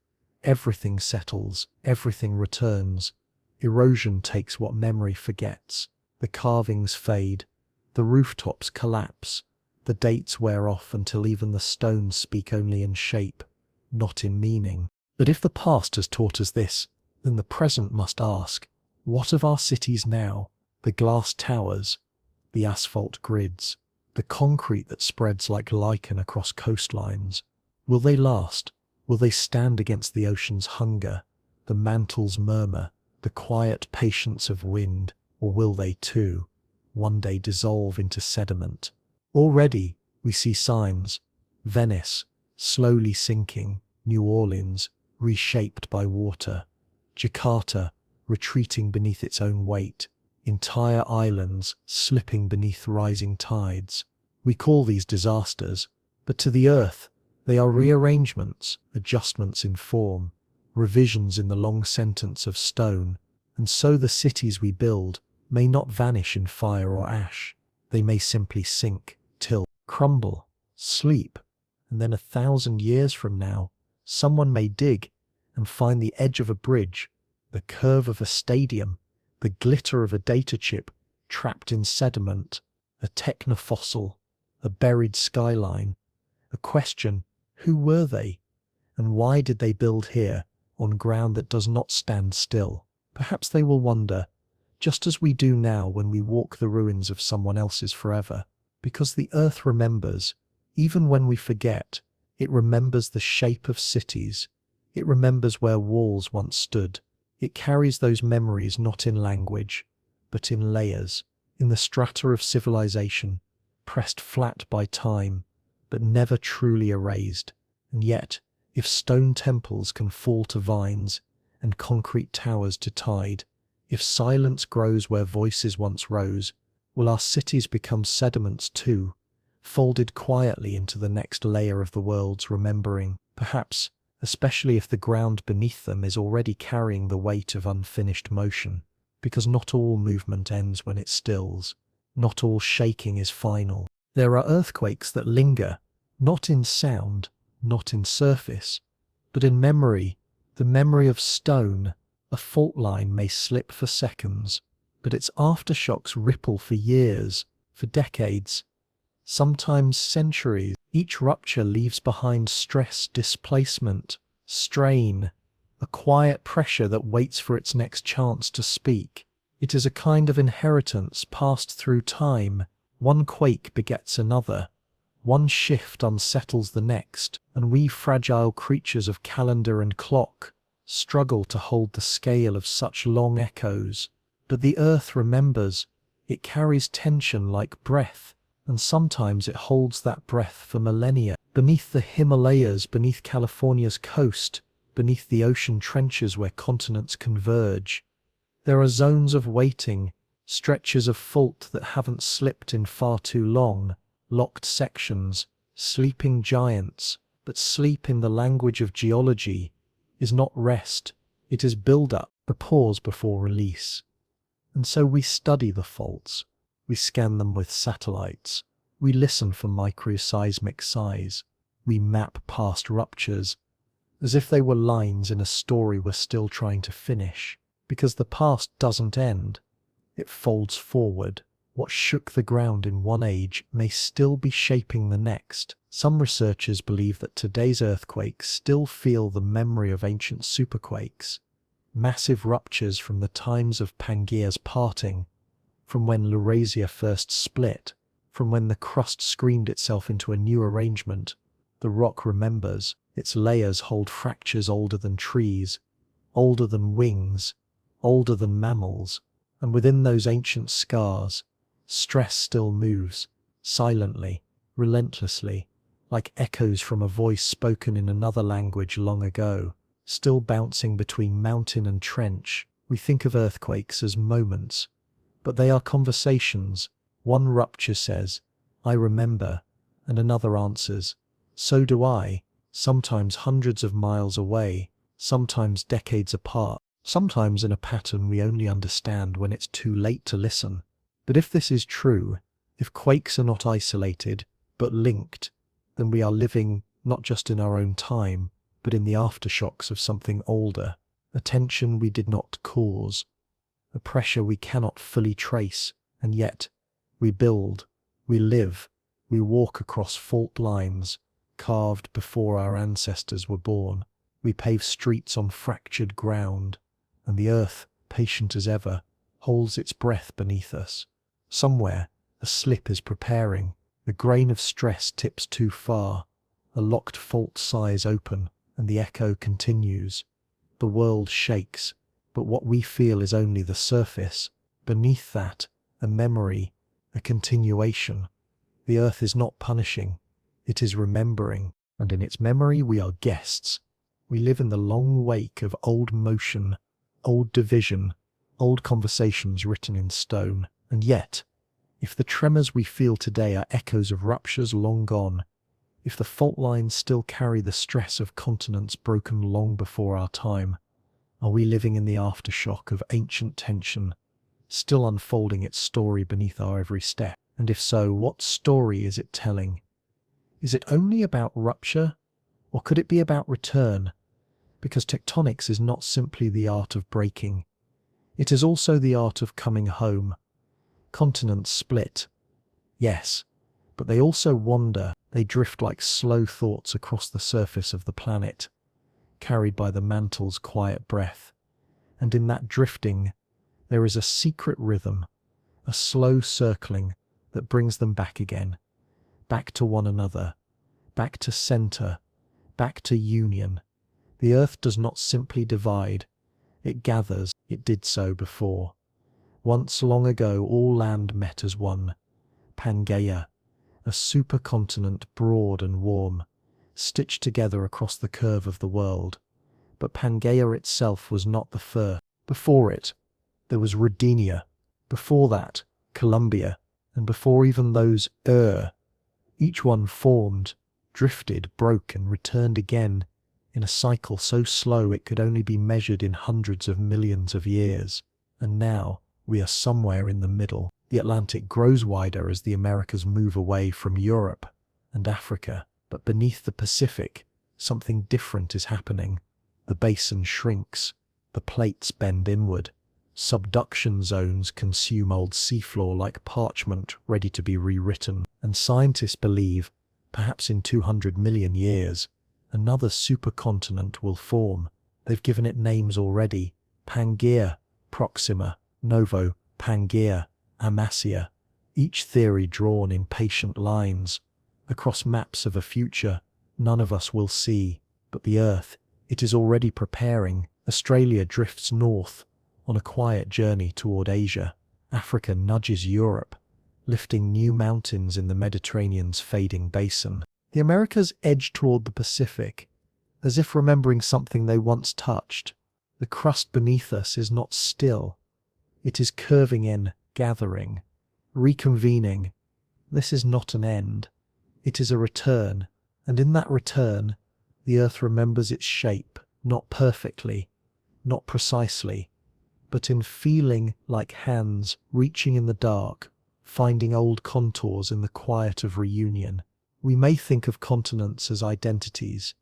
everything settles, everything returns. Erosion takes what memory forgets. The carvings fade, the rooftops collapse, the dates wear off until even the stones speak only in shape, not in meaning. But if the past has taught us this, then the present must ask, what of our cities now? The glass towers, the asphalt grids, the concrete that spreads like lichen across coastlines. Will they last? Will they stand against the ocean's hunger, the mantle's murmur, the quiet patience of wind, or will they too, one day dissolve into sediment? Already we see signs. Venice, slowly sinking, New Orleans, reshaped by water, Jakarta, retreating beneath its own weight, entire islands slipping beneath rising tides. We call these disasters, but to the earth, they are rearrangements, adjustments in form, revisions in the long sentence of stone, and so the cities we build may not vanish in fire or ash. They may simply sink, till, crumble, sleep, and then 1,000 years from now, someone may dig and find the edge of a bridge, the curve of a stadium, the glitter of a data chip trapped in sediment, a technofossil, a buried skyline, a question, who were they? And why did they build here, on ground that does not stand still? Perhaps they will wonder, just as we do now when we walk the ruins of someone else's forever, because the earth remembers, even when we forget. It remembers the shape of cities. It remembers where walls once stood. It carries those memories not in language, but in layers, in the strata of civilization, pressed flat by time, but never truly erased. And yet, if stone temples can fall to vines, and concrete towers to tide, if silence grows where voices once rose, will our cities become sediments too, folded quietly into the next layer of the world's remembering? Perhaps, especially if the ground beneath them is already carrying the weight of unfinished motion, because not all movement ends when it stills, not all shaking is final. There are earthquakes that linger, not in sound, not in surface, but in memory, the memory of stone. A fault line may slip for seconds, but its aftershocks ripple for years, for decades, sometimes centuries. Each rupture leaves behind stress, displacement, strain, a quiet pressure that waits for its next chance to speak. It is a kind of inheritance passed through time. One quake begets another. One shift unsettles the next, and we fragile creatures of calendar and clock struggle to hold the scale of such long echoes. But the earth remembers. It carries tension like breath, and sometimes it holds that breath for millennia. Beneath the Himalayas, beneath California's coast, beneath the ocean trenches where continents converge, there are zones of waiting, stretches of fault that haven't slipped in far too long. locked sections, sleeping giants. But sleep in the language of geology is not rest, it is build-up, the pause before release. And so we study the faults, we scan them with satellites, we listen for microseismic sighs, we map past ruptures, as if they were lines in a story we're still trying to finish. Because the past doesn't end, it folds forward. What shook the ground in one age may still be shaping the next. Some researchers believe that today's earthquakes still feel the memory of ancient superquakes, massive ruptures from the times of Pangaea's parting, from when Laurasia first split, from when the crust screamed itself into a new arrangement. The rock remembers, its layers hold fractures older than trees, older than wings, older than mammals, and within those ancient scars, stress still moves, silently, relentlessly, like echoes from a voice spoken in another language long ago, still bouncing between mountain and trench. We think of earthquakes as moments, but they are conversations. One rupture says, "I remember," and another answers, "So do I," sometimes hundreds of miles away, sometimes decades apart, sometimes in a pattern we only understand when it's too late to listen. But if this is true, if quakes are not isolated, but linked, then we are living not just in our own time, but in the aftershocks of something older, a tension we did not cause, a pressure we cannot fully trace, and yet we build, we live, we walk across fault lines, carved before our ancestors were born. We pave streets on fractured ground, and the earth, patient as ever, holds its breath beneath us. Somewhere, a slip is preparing, the grain of stress tips too far, a locked fault sighs open, and the echo continues. The world shakes, but what we feel is only the surface. Beneath that, a memory, a continuation. The earth is not punishing, it is remembering, and in its memory we are guests. We live in the long wake of old motion, old division, old conversations written in stone. And yet, if the tremors we feel today are echoes of ruptures long gone, if the fault lines still carry the stress of continents broken long before our time, are we living in the aftershock of ancient tension, still unfolding its story beneath our every step? And if so, what story is it telling? Is it only about rupture, or could it be about return? Because tectonics is not simply the art of breaking, it is also the art of coming home. Continents split, yes, but they also wander. They drift like slow thoughts across the surface of the planet, carried by the mantle's quiet breath. And in that drifting, there is a secret rhythm, a slow circling that brings them back again, back to one another, back to center, back to union. The earth does not simply divide, it gathers. It did so before. Once long ago all land met as one. Pangaea, a supercontinent broad and warm, stitched together across the curve of the world. But Pangaea itself was not the first. Before it, there was Rodinia. Before that, Columbia. And before even those, each one formed, drifted, broke, and returned again, in a cycle so slow it could only be measured in hundreds of millions of years. And now, we are somewhere in the middle. The Atlantic grows wider as the Americas move away from Europe and Africa. But beneath the Pacific, something different is happening. The basin shrinks, the plates bend inward. Subduction zones consume old seafloor like parchment ready to be rewritten. And scientists believe, perhaps in 200 million years, another supercontinent will form. They've given it names already: Pangaea, Proxima, Novo, Pangaea, Amasya. Each theory drawn in patient lines, across maps of a future none of us will see. But the Earth, it is already preparing. Australia drifts north, on a quiet journey toward Asia. Africa nudges Europe, lifting new mountains in the Mediterranean's fading basin. The Americas edge toward the Pacific, as if remembering something they once touched. The crust beneath us is not still. It is curving in, gathering, reconvening, This is not an end. It is a return, and in that return, the earth remembers its shape, not perfectly, not precisely, but in feeling like hands reaching in the dark, finding old contours in the quiet of reunion. We may think of continents as identities,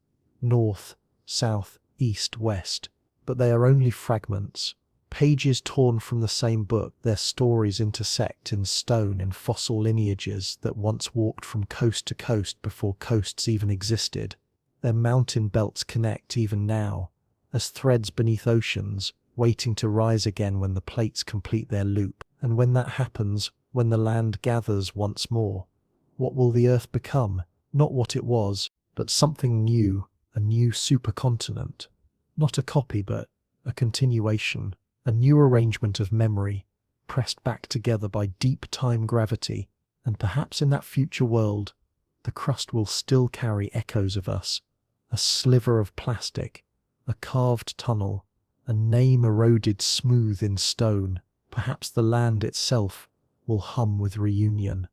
north, south, east, west, but they are only fragments. Pages torn from the same book, their stories intersect in stone and fossil lineages that once walked from coast to coast before coasts even existed. Their mountain belts connect even now, as threads beneath oceans, waiting to rise again when the plates complete their loop. And when that happens, when the land gathers once more, what will the earth become? Not what it was, but something new, a new supercontinent. Not a copy, but a continuation, a new arrangement of memory, pressed back together by deep time gravity. And perhaps in that future world, the crust will still carry echoes of us, a sliver of plastic, a carved tunnel, a name eroded smooth in stone. Perhaps the land itself will hum with reunion,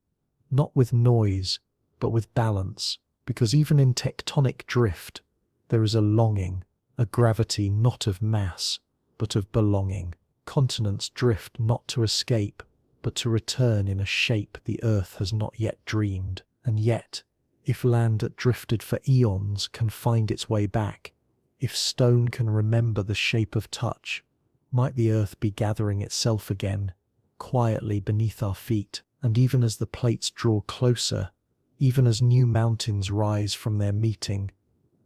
not with noise, but with balance, because even in tectonic drift, there is a longing, a gravity not of mass, but of belonging. Continents drift not to escape, but to return in a shape the earth has not yet dreamed. And yet, if land that drifted for eons can find its way back, if stone can remember the shape of touch, might the earth be gathering itself again, quietly beneath our feet? And even as the plates draw closer, even as new mountains rise from their meeting,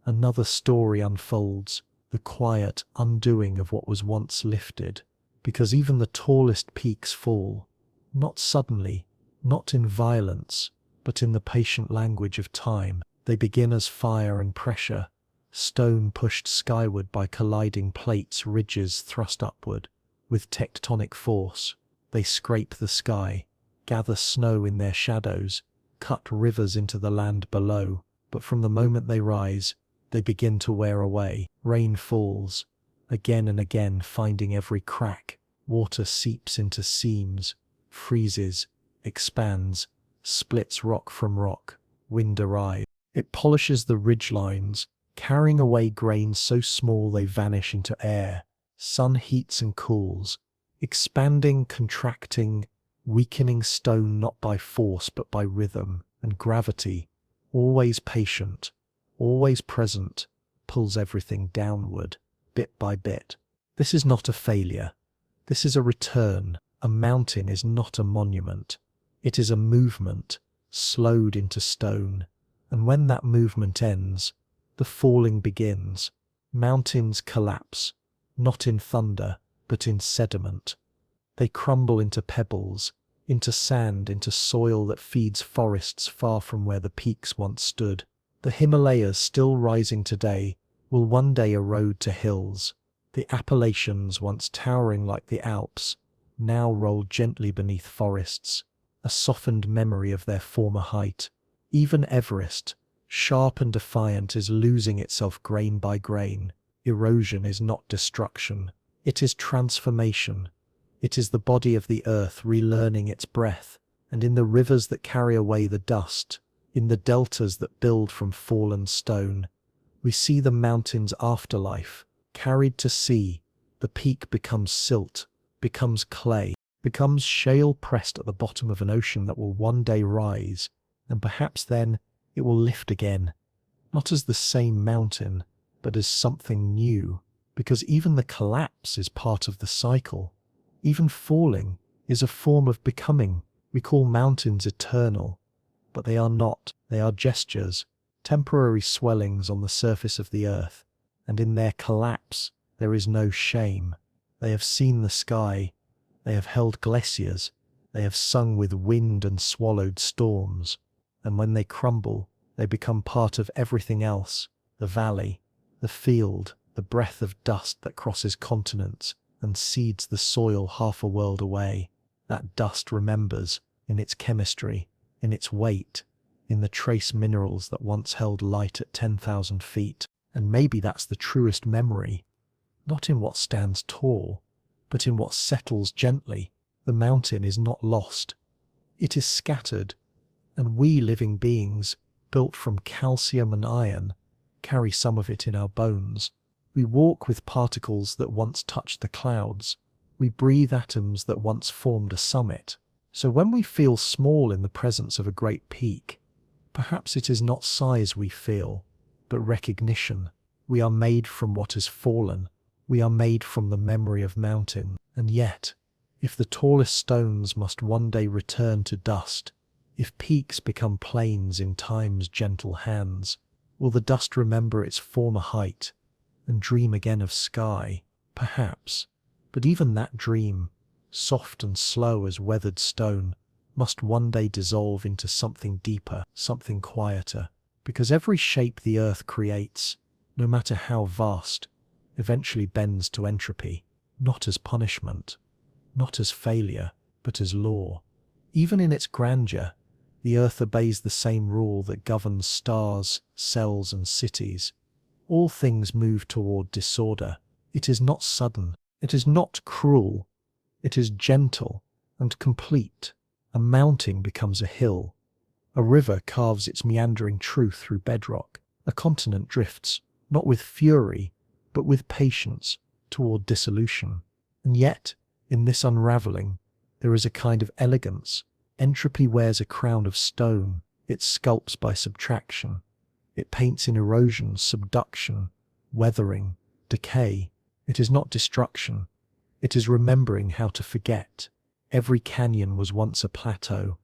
another story unfolds, the quiet undoing of what was once lifted. Because even the tallest peaks fall, not suddenly, not in violence, but in the patient language of time. They begin as fire and pressure, stone pushed skyward by colliding plates, ridges thrust upward. With tectonic force, they scrape the sky, gather snow in their shadows, cut rivers into the land below. But from the moment they rise, they begin to wear away. Rain falls, again and again, finding every crack. Water seeps into seams, freezes, expands, splits rock from rock. Wind arrives. It polishes the ridgelines, carrying away grains so small they vanish into air. Sun heats and cools, expanding, contracting, weakening stone not by force but by rhythm. And gravity, always patient, always present, pulls everything downward, bit by bit. This is not a failure. This is a return. A mountain is not a monument. It is a movement, slowed into stone. And when that movement ends, the falling begins. Mountains collapse, not in thunder, but in sediment. They crumble into pebbles, into sand, into soil that feeds forests far from where the peaks once stood. The Himalayas, still rising today, will one day erode to hills. The Appalachians, once towering like the Alps, now roll gently beneath forests, a softened memory of their former height. Even Everest, sharp and defiant, is losing itself grain by grain. Erosion is not destruction. It is transformation. It is the body of the earth relearning its breath, and in the rivers that carry away the dust, in the deltas that build from fallen stone, we see the mountain's afterlife. Carried to sea, the peak becomes silt, becomes clay, becomes shale pressed at the bottom of an ocean that will one day rise, and perhaps then it will lift again, not as the same mountain, but as something new, because even the collapse is part of the cycle. Even falling is a form of becoming. We call mountains eternal, but they are not. They are gestures, temporary swellings on the surface of the earth, and in their collapse there is no shame. They have seen the sky, they have held glaciers, they have sung with wind and swallowed storms, and when they crumble, they become part of everything else: the valley, the field, the breath of dust that crosses continents and seeds the soil half a world away. That dust remembers, in its chemistry, in its weight, in the trace minerals that once held light at 10,000 feet. And maybe that's the truest memory, not in what stands tall, but in what settles gently. The mountain is not lost. It is scattered, And we living beings, built from calcium and iron, carry some of it in our bones. We walk with particles that once touched the clouds. We breathe atoms that once formed a summit. So when we feel small in the presence of a great peak, perhaps it is not size we feel, but recognition. We are made from what has fallen. We are made from the memory of mountain. And yet, if the tallest stones must one day return to dust, if peaks become plains in time's gentle hands, will the dust remember its former height and dream again of sky? Perhaps. But even that dream, soft and slow as weathered stone, must one day dissolve into something deeper, something quieter, because every shape the earth creates, no matter how vast, eventually bends to entropy, not as punishment, not as failure, but as law. Even in its grandeur, the earth obeys the same rule that governs stars, cells, and cities. All things move toward disorder. It is not sudden. It is not cruel. It is gentle and complete. A mountain becomes a hill. A river carves its meandering truth through bedrock. A continent drifts, not with fury, but with patience, toward dissolution. And yet, in this unraveling, there is a kind of elegance. Entropy wears a crown of stone. It sculpts by subtraction. It paints in erosion, subduction, weathering, decay. It is not destruction. It is remembering how to forget. Every canyon was once a plateau.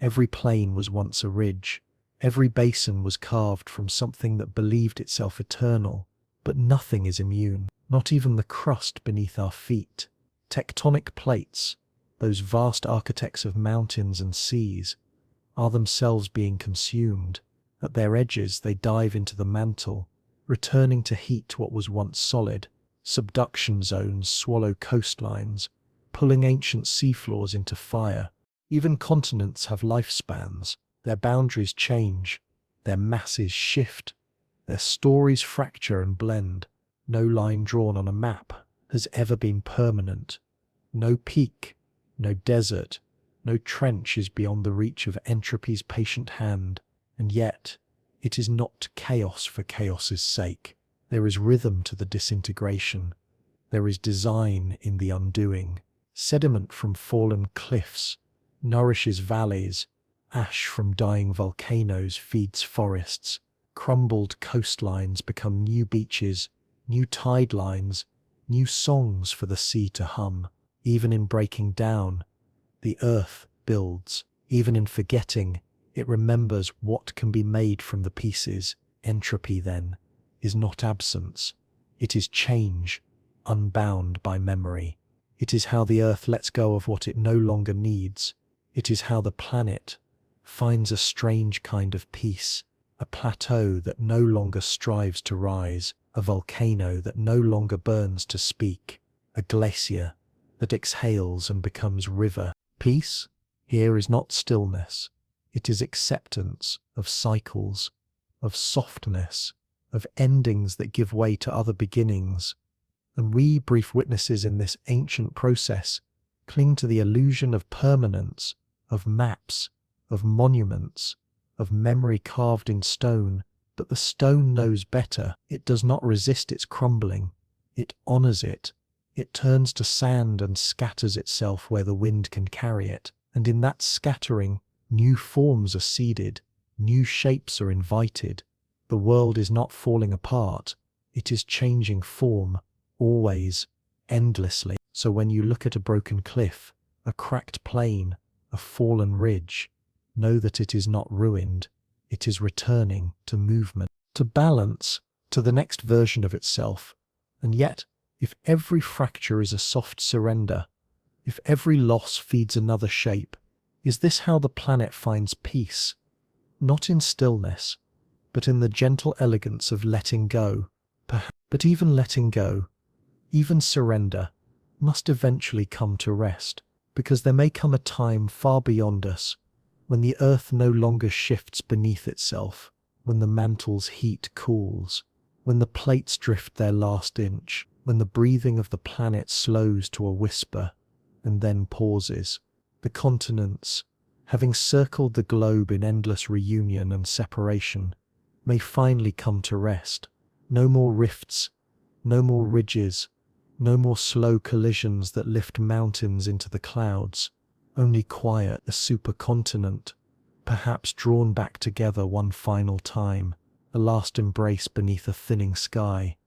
Every plain was once a ridge. Every basin was carved from something that believed itself eternal. But nothing is immune, not even the crust beneath our feet. Tectonic plates, those vast architects of mountains and seas, are themselves being consumed. At their edges they dive into the mantle, returning to heat what was once solid. Subduction zones swallow coastlines, pulling ancient seafloors into fire. Even continents have lifespans. Their boundaries change, their masses shift, their stories fracture and blend. No line drawn on a map has ever been permanent. No peak, no desert, no trench is beyond the reach of entropy's patient hand. And yet, it is not chaos for chaos's sake. There is rhythm to the disintegration. There is design in the undoing. Sediment from fallen cliffs nourishes valleys. Ash from dying volcanoes feeds forests. Crumbled coastlines become new beaches, new tide lines, new songs for the sea to hum. Even in breaking down, the earth builds. Even in forgetting, it remembers what can be made from the pieces. Entropy, then, is not absence. It is change, unbound by memory. It is how the earth lets go of what it no longer needs. It is how the planet finds a strange kind of peace, a plateau that no longer strives to rise, a volcano that no longer burns to speak, a glacier that exhales and becomes river. Peace here is not stillness. It is acceptance of cycles, of softness, of endings that give way to other beginnings. And we, brief witnesses in this ancient process, cling to the illusion of permanence, of maps, of monuments, of memory carved in stone. But the stone knows better. It does not resist its crumbling. It honors it. It turns to sand and scatters itself where the wind can carry it. And in that scattering, new forms are seeded, new shapes are invited. The world is not falling apart. It is changing form, always, endlessly. So when you look at a broken cliff, a cracked plain, a fallen ridge, know that it is not ruined. It is returning to movement, to balance, to the next version of itself. And yet, if every fracture is a soft surrender, if every loss feeds another shape, is this how the planet finds peace? Not in stillness, but in the gentle elegance of letting go. But even letting go, even surrender, must eventually come to rest, because there may come a time far beyond us, when the earth no longer shifts beneath itself, when the mantle's heat cools, when the plates drift their last inch, when the breathing of the planet slows to a whisper and then pauses. The continents, having circled the globe in endless reunion and separation, may finally come to rest. No more rifts, no more ridges, no more slow collisions that lift mountains into the clouds. Only quiet, a supercontinent, perhaps drawn back together one final time, a last embrace beneath a thinning sky,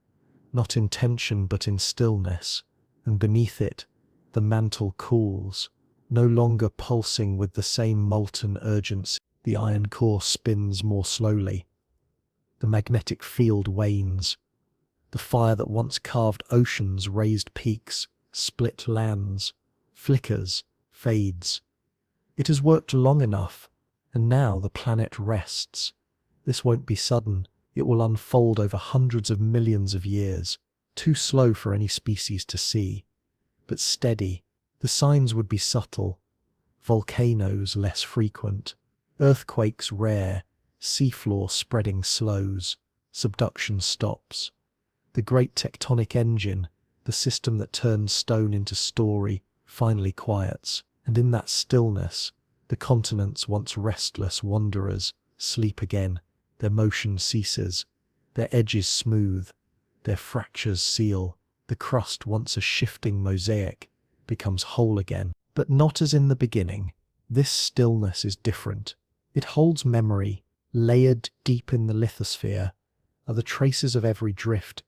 not in tension but in stillness, and beneath it, the mantle cools, no longer pulsing with the same molten urgency. The iron core spins more slowly. The magnetic field wanes. The fire that once carved oceans, raised peaks, split lands, flickers, fades. It has worked long enough, and now the planet rests. This won't be sudden. It will unfold over hundreds of millions of years, too slow for any species to see, but steady. The signs would be subtle. Volcanoes less frequent, earthquakes rare, seafloor spreading slows, subduction stops. The great tectonic engine, the system that turns stone into story, finally quiets, and in that stillness, the continents, once restless wanderers, sleep again. Their motion ceases, their edges smooth, their fractures seal. The crust, once a shifting mosaic, becomes whole again. But not as in the beginning. This stillness is different. It holds memory, layered deep in the lithosphere, are the traces of every drift,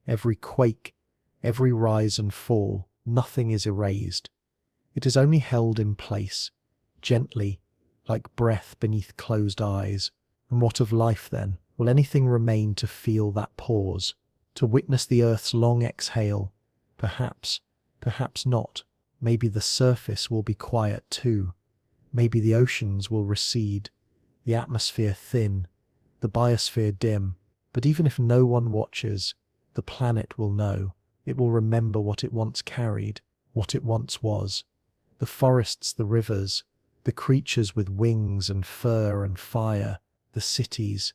every quake, every rise and fall. Nothing is erased. It is only held in place, gently, like breath beneath closed eyes. And what of life then? Will anything remain to feel that pause, to witness the earth's long exhale? Perhaps, perhaps not. Maybe the surface will be quiet too. Maybe the oceans will recede, the atmosphere thin, the biosphere dim. But even if no one watches, the planet will know. It will remember what it once carried, what it once was. The forests, the rivers, the creatures with wings and fur and fire, the cities,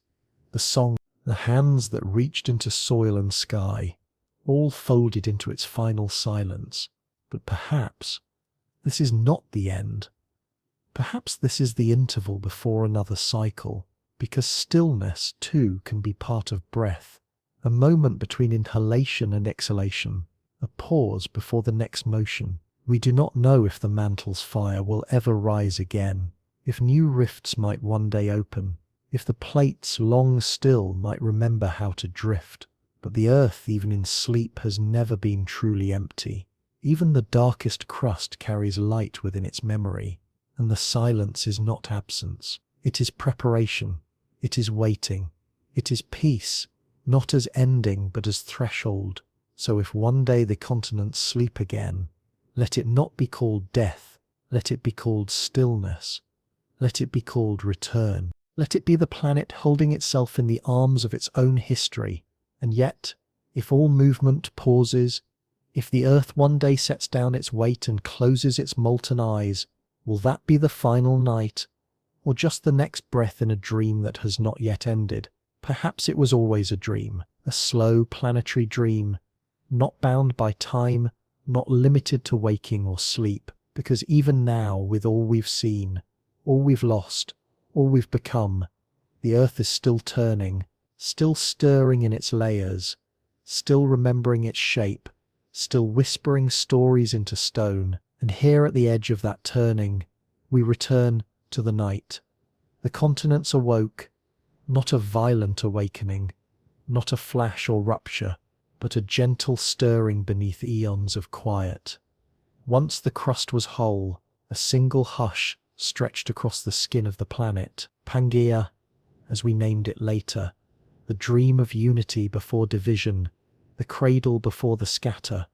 the song, the hands that reached into soil and sky, all folded into its final silence. But perhaps this is not the end. Perhaps this is the interval before another cycle, because stillness too can be part of breath, a moment between inhalation and exhalation, a pause before the next motion. We do not know if the mantle's fire will ever rise again, if new rifts might one day open, if the plates long still might remember how to drift. But the earth, even in sleep, has never been truly empty. Even the darkest crust carries light within its memory, and the silence is not absence. It is preparation. It is waiting. It is peace, not as ending but as threshold. So if one day the continents sleep again, let it not be called death. Let it be called stillness. Let it be called return. Let it be the planet holding itself in the arms of its own history. And yet, if all movement pauses, if the earth one day sets down its weight and closes its molten eyes, will that be the final night, or just the next breath in a dream that has not yet ended? Perhaps it was always a dream, a slow planetary dream, not bound by time, not limited to waking or sleep, because even now, with all we've seen, all we've lost, all we've become, the earth is still turning, still stirring in its layers, still remembering its shape, still whispering stories into stone. And here at the edge of that turning, we return to the night. The continents awoke, not a violent awakening, not a flash or rupture, but a gentle stirring beneath eons of quiet. Once the crust was whole, a single hush stretched across the skin of the planet. Pangaea, as we named it later, the dream of unity before division, the cradle before the scatter.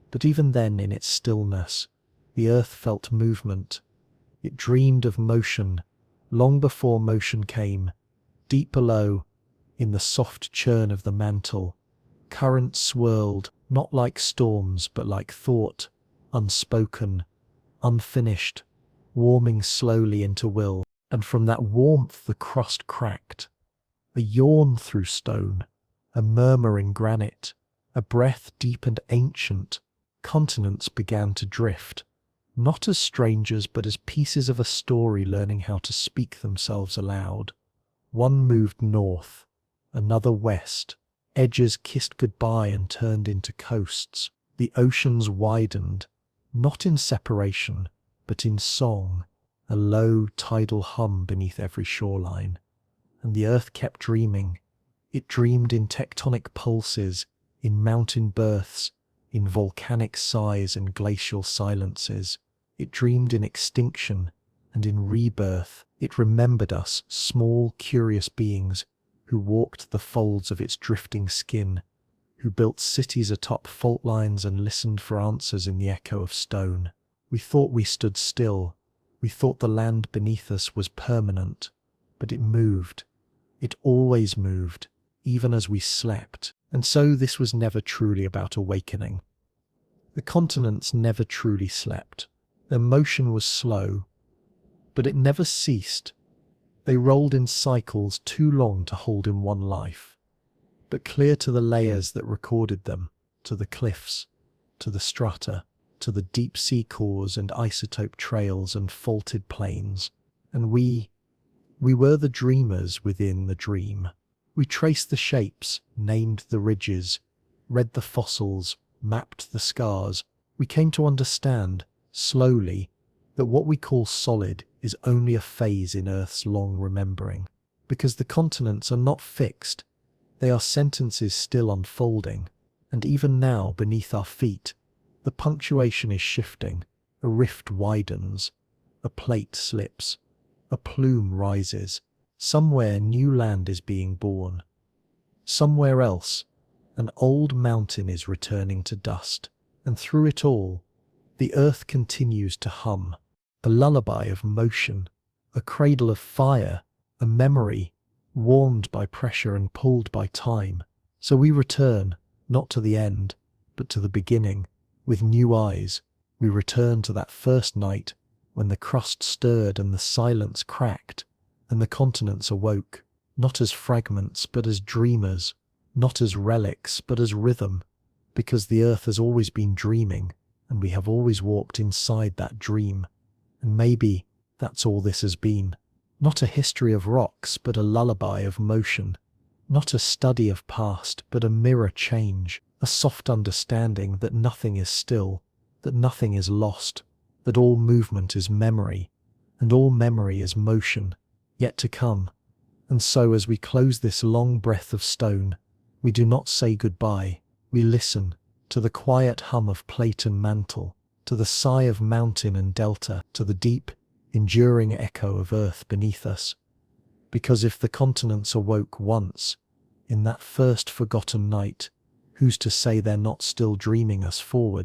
But even then, in its stillness, the earth felt movement. It dreamed of motion, long before motion came. Deep below, in the soft churn of the mantle, currents swirled, not like storms, but like thought, unspoken, unfinished, warming slowly into will. And from that warmth the crust cracked. A yawn through stone, a murmur in granite, a breath deep and ancient. Continents began to drift. not as strangers but as pieces of a story learning how to speak themselves aloud. One moved north, another west. Edges kissed goodbye and turned into coasts. The oceans widened, not in separation, but in song, a low tidal hum beneath every shoreline. And the earth kept dreaming. It dreamed in tectonic pulses, in mountain births, in volcanic sighs and glacial silences. It dreamed in extinction and in rebirth. It remembered us, small, curious beings, who walked the folds of its drifting skin, who built cities atop fault lines and listened for answers in the echo of stone. We thought we stood still. We thought the land beneath us was permanent, but it moved. It always moved, even as we slept. And so this was never truly about awakening. The continents never truly slept. Their motion was slow, but it never ceased. They rolled in cycles too long to hold in one life, but clear to the layers that recorded them, to the cliffs, to the strata, to the deep sea cores and isotope trails and faulted plains. And we were the dreamers within the dream. We traced the shapes, named the ridges, read the fossils, mapped the scars. We came to understand, slowly, that what we call solid is only a phase in Earth's long remembering. Because the continents are not fixed, they are sentences still unfolding. And even now, beneath our feet, the punctuation is shifting. A rift widens, a plate slips, a plume rises. Somewhere new land is being born. Somewhere else, an old mountain is returning to dust. And through it all, the earth continues to hum, a lullaby of motion, a cradle of fire, a memory, warmed by pressure and pulled by time. So we return, not to the end, but to the beginning. With new eyes, we return to that first night when the crust stirred and the silence cracked, and the continents awoke, not as fragments but as dreamers, not as relics but as rhythm, because the earth has always been dreaming, and we have always walked inside that dream. And maybe that's all this has been. Not a history of rocks, but a lullaby of motion. Not a study of past, but a mirror change. A soft understanding that nothing is still, that nothing is lost, that all movement is memory, and all memory is motion, yet to come. And so as we close this long breath of stone, we do not say goodbye. We listen to the quiet hum of plate and mantle, to the sigh of mountain and delta, to the deep, enduring echo of earth beneath us. Because if the continents awoke once, in that first forgotten night, who's to say they're not still dreaming us forward?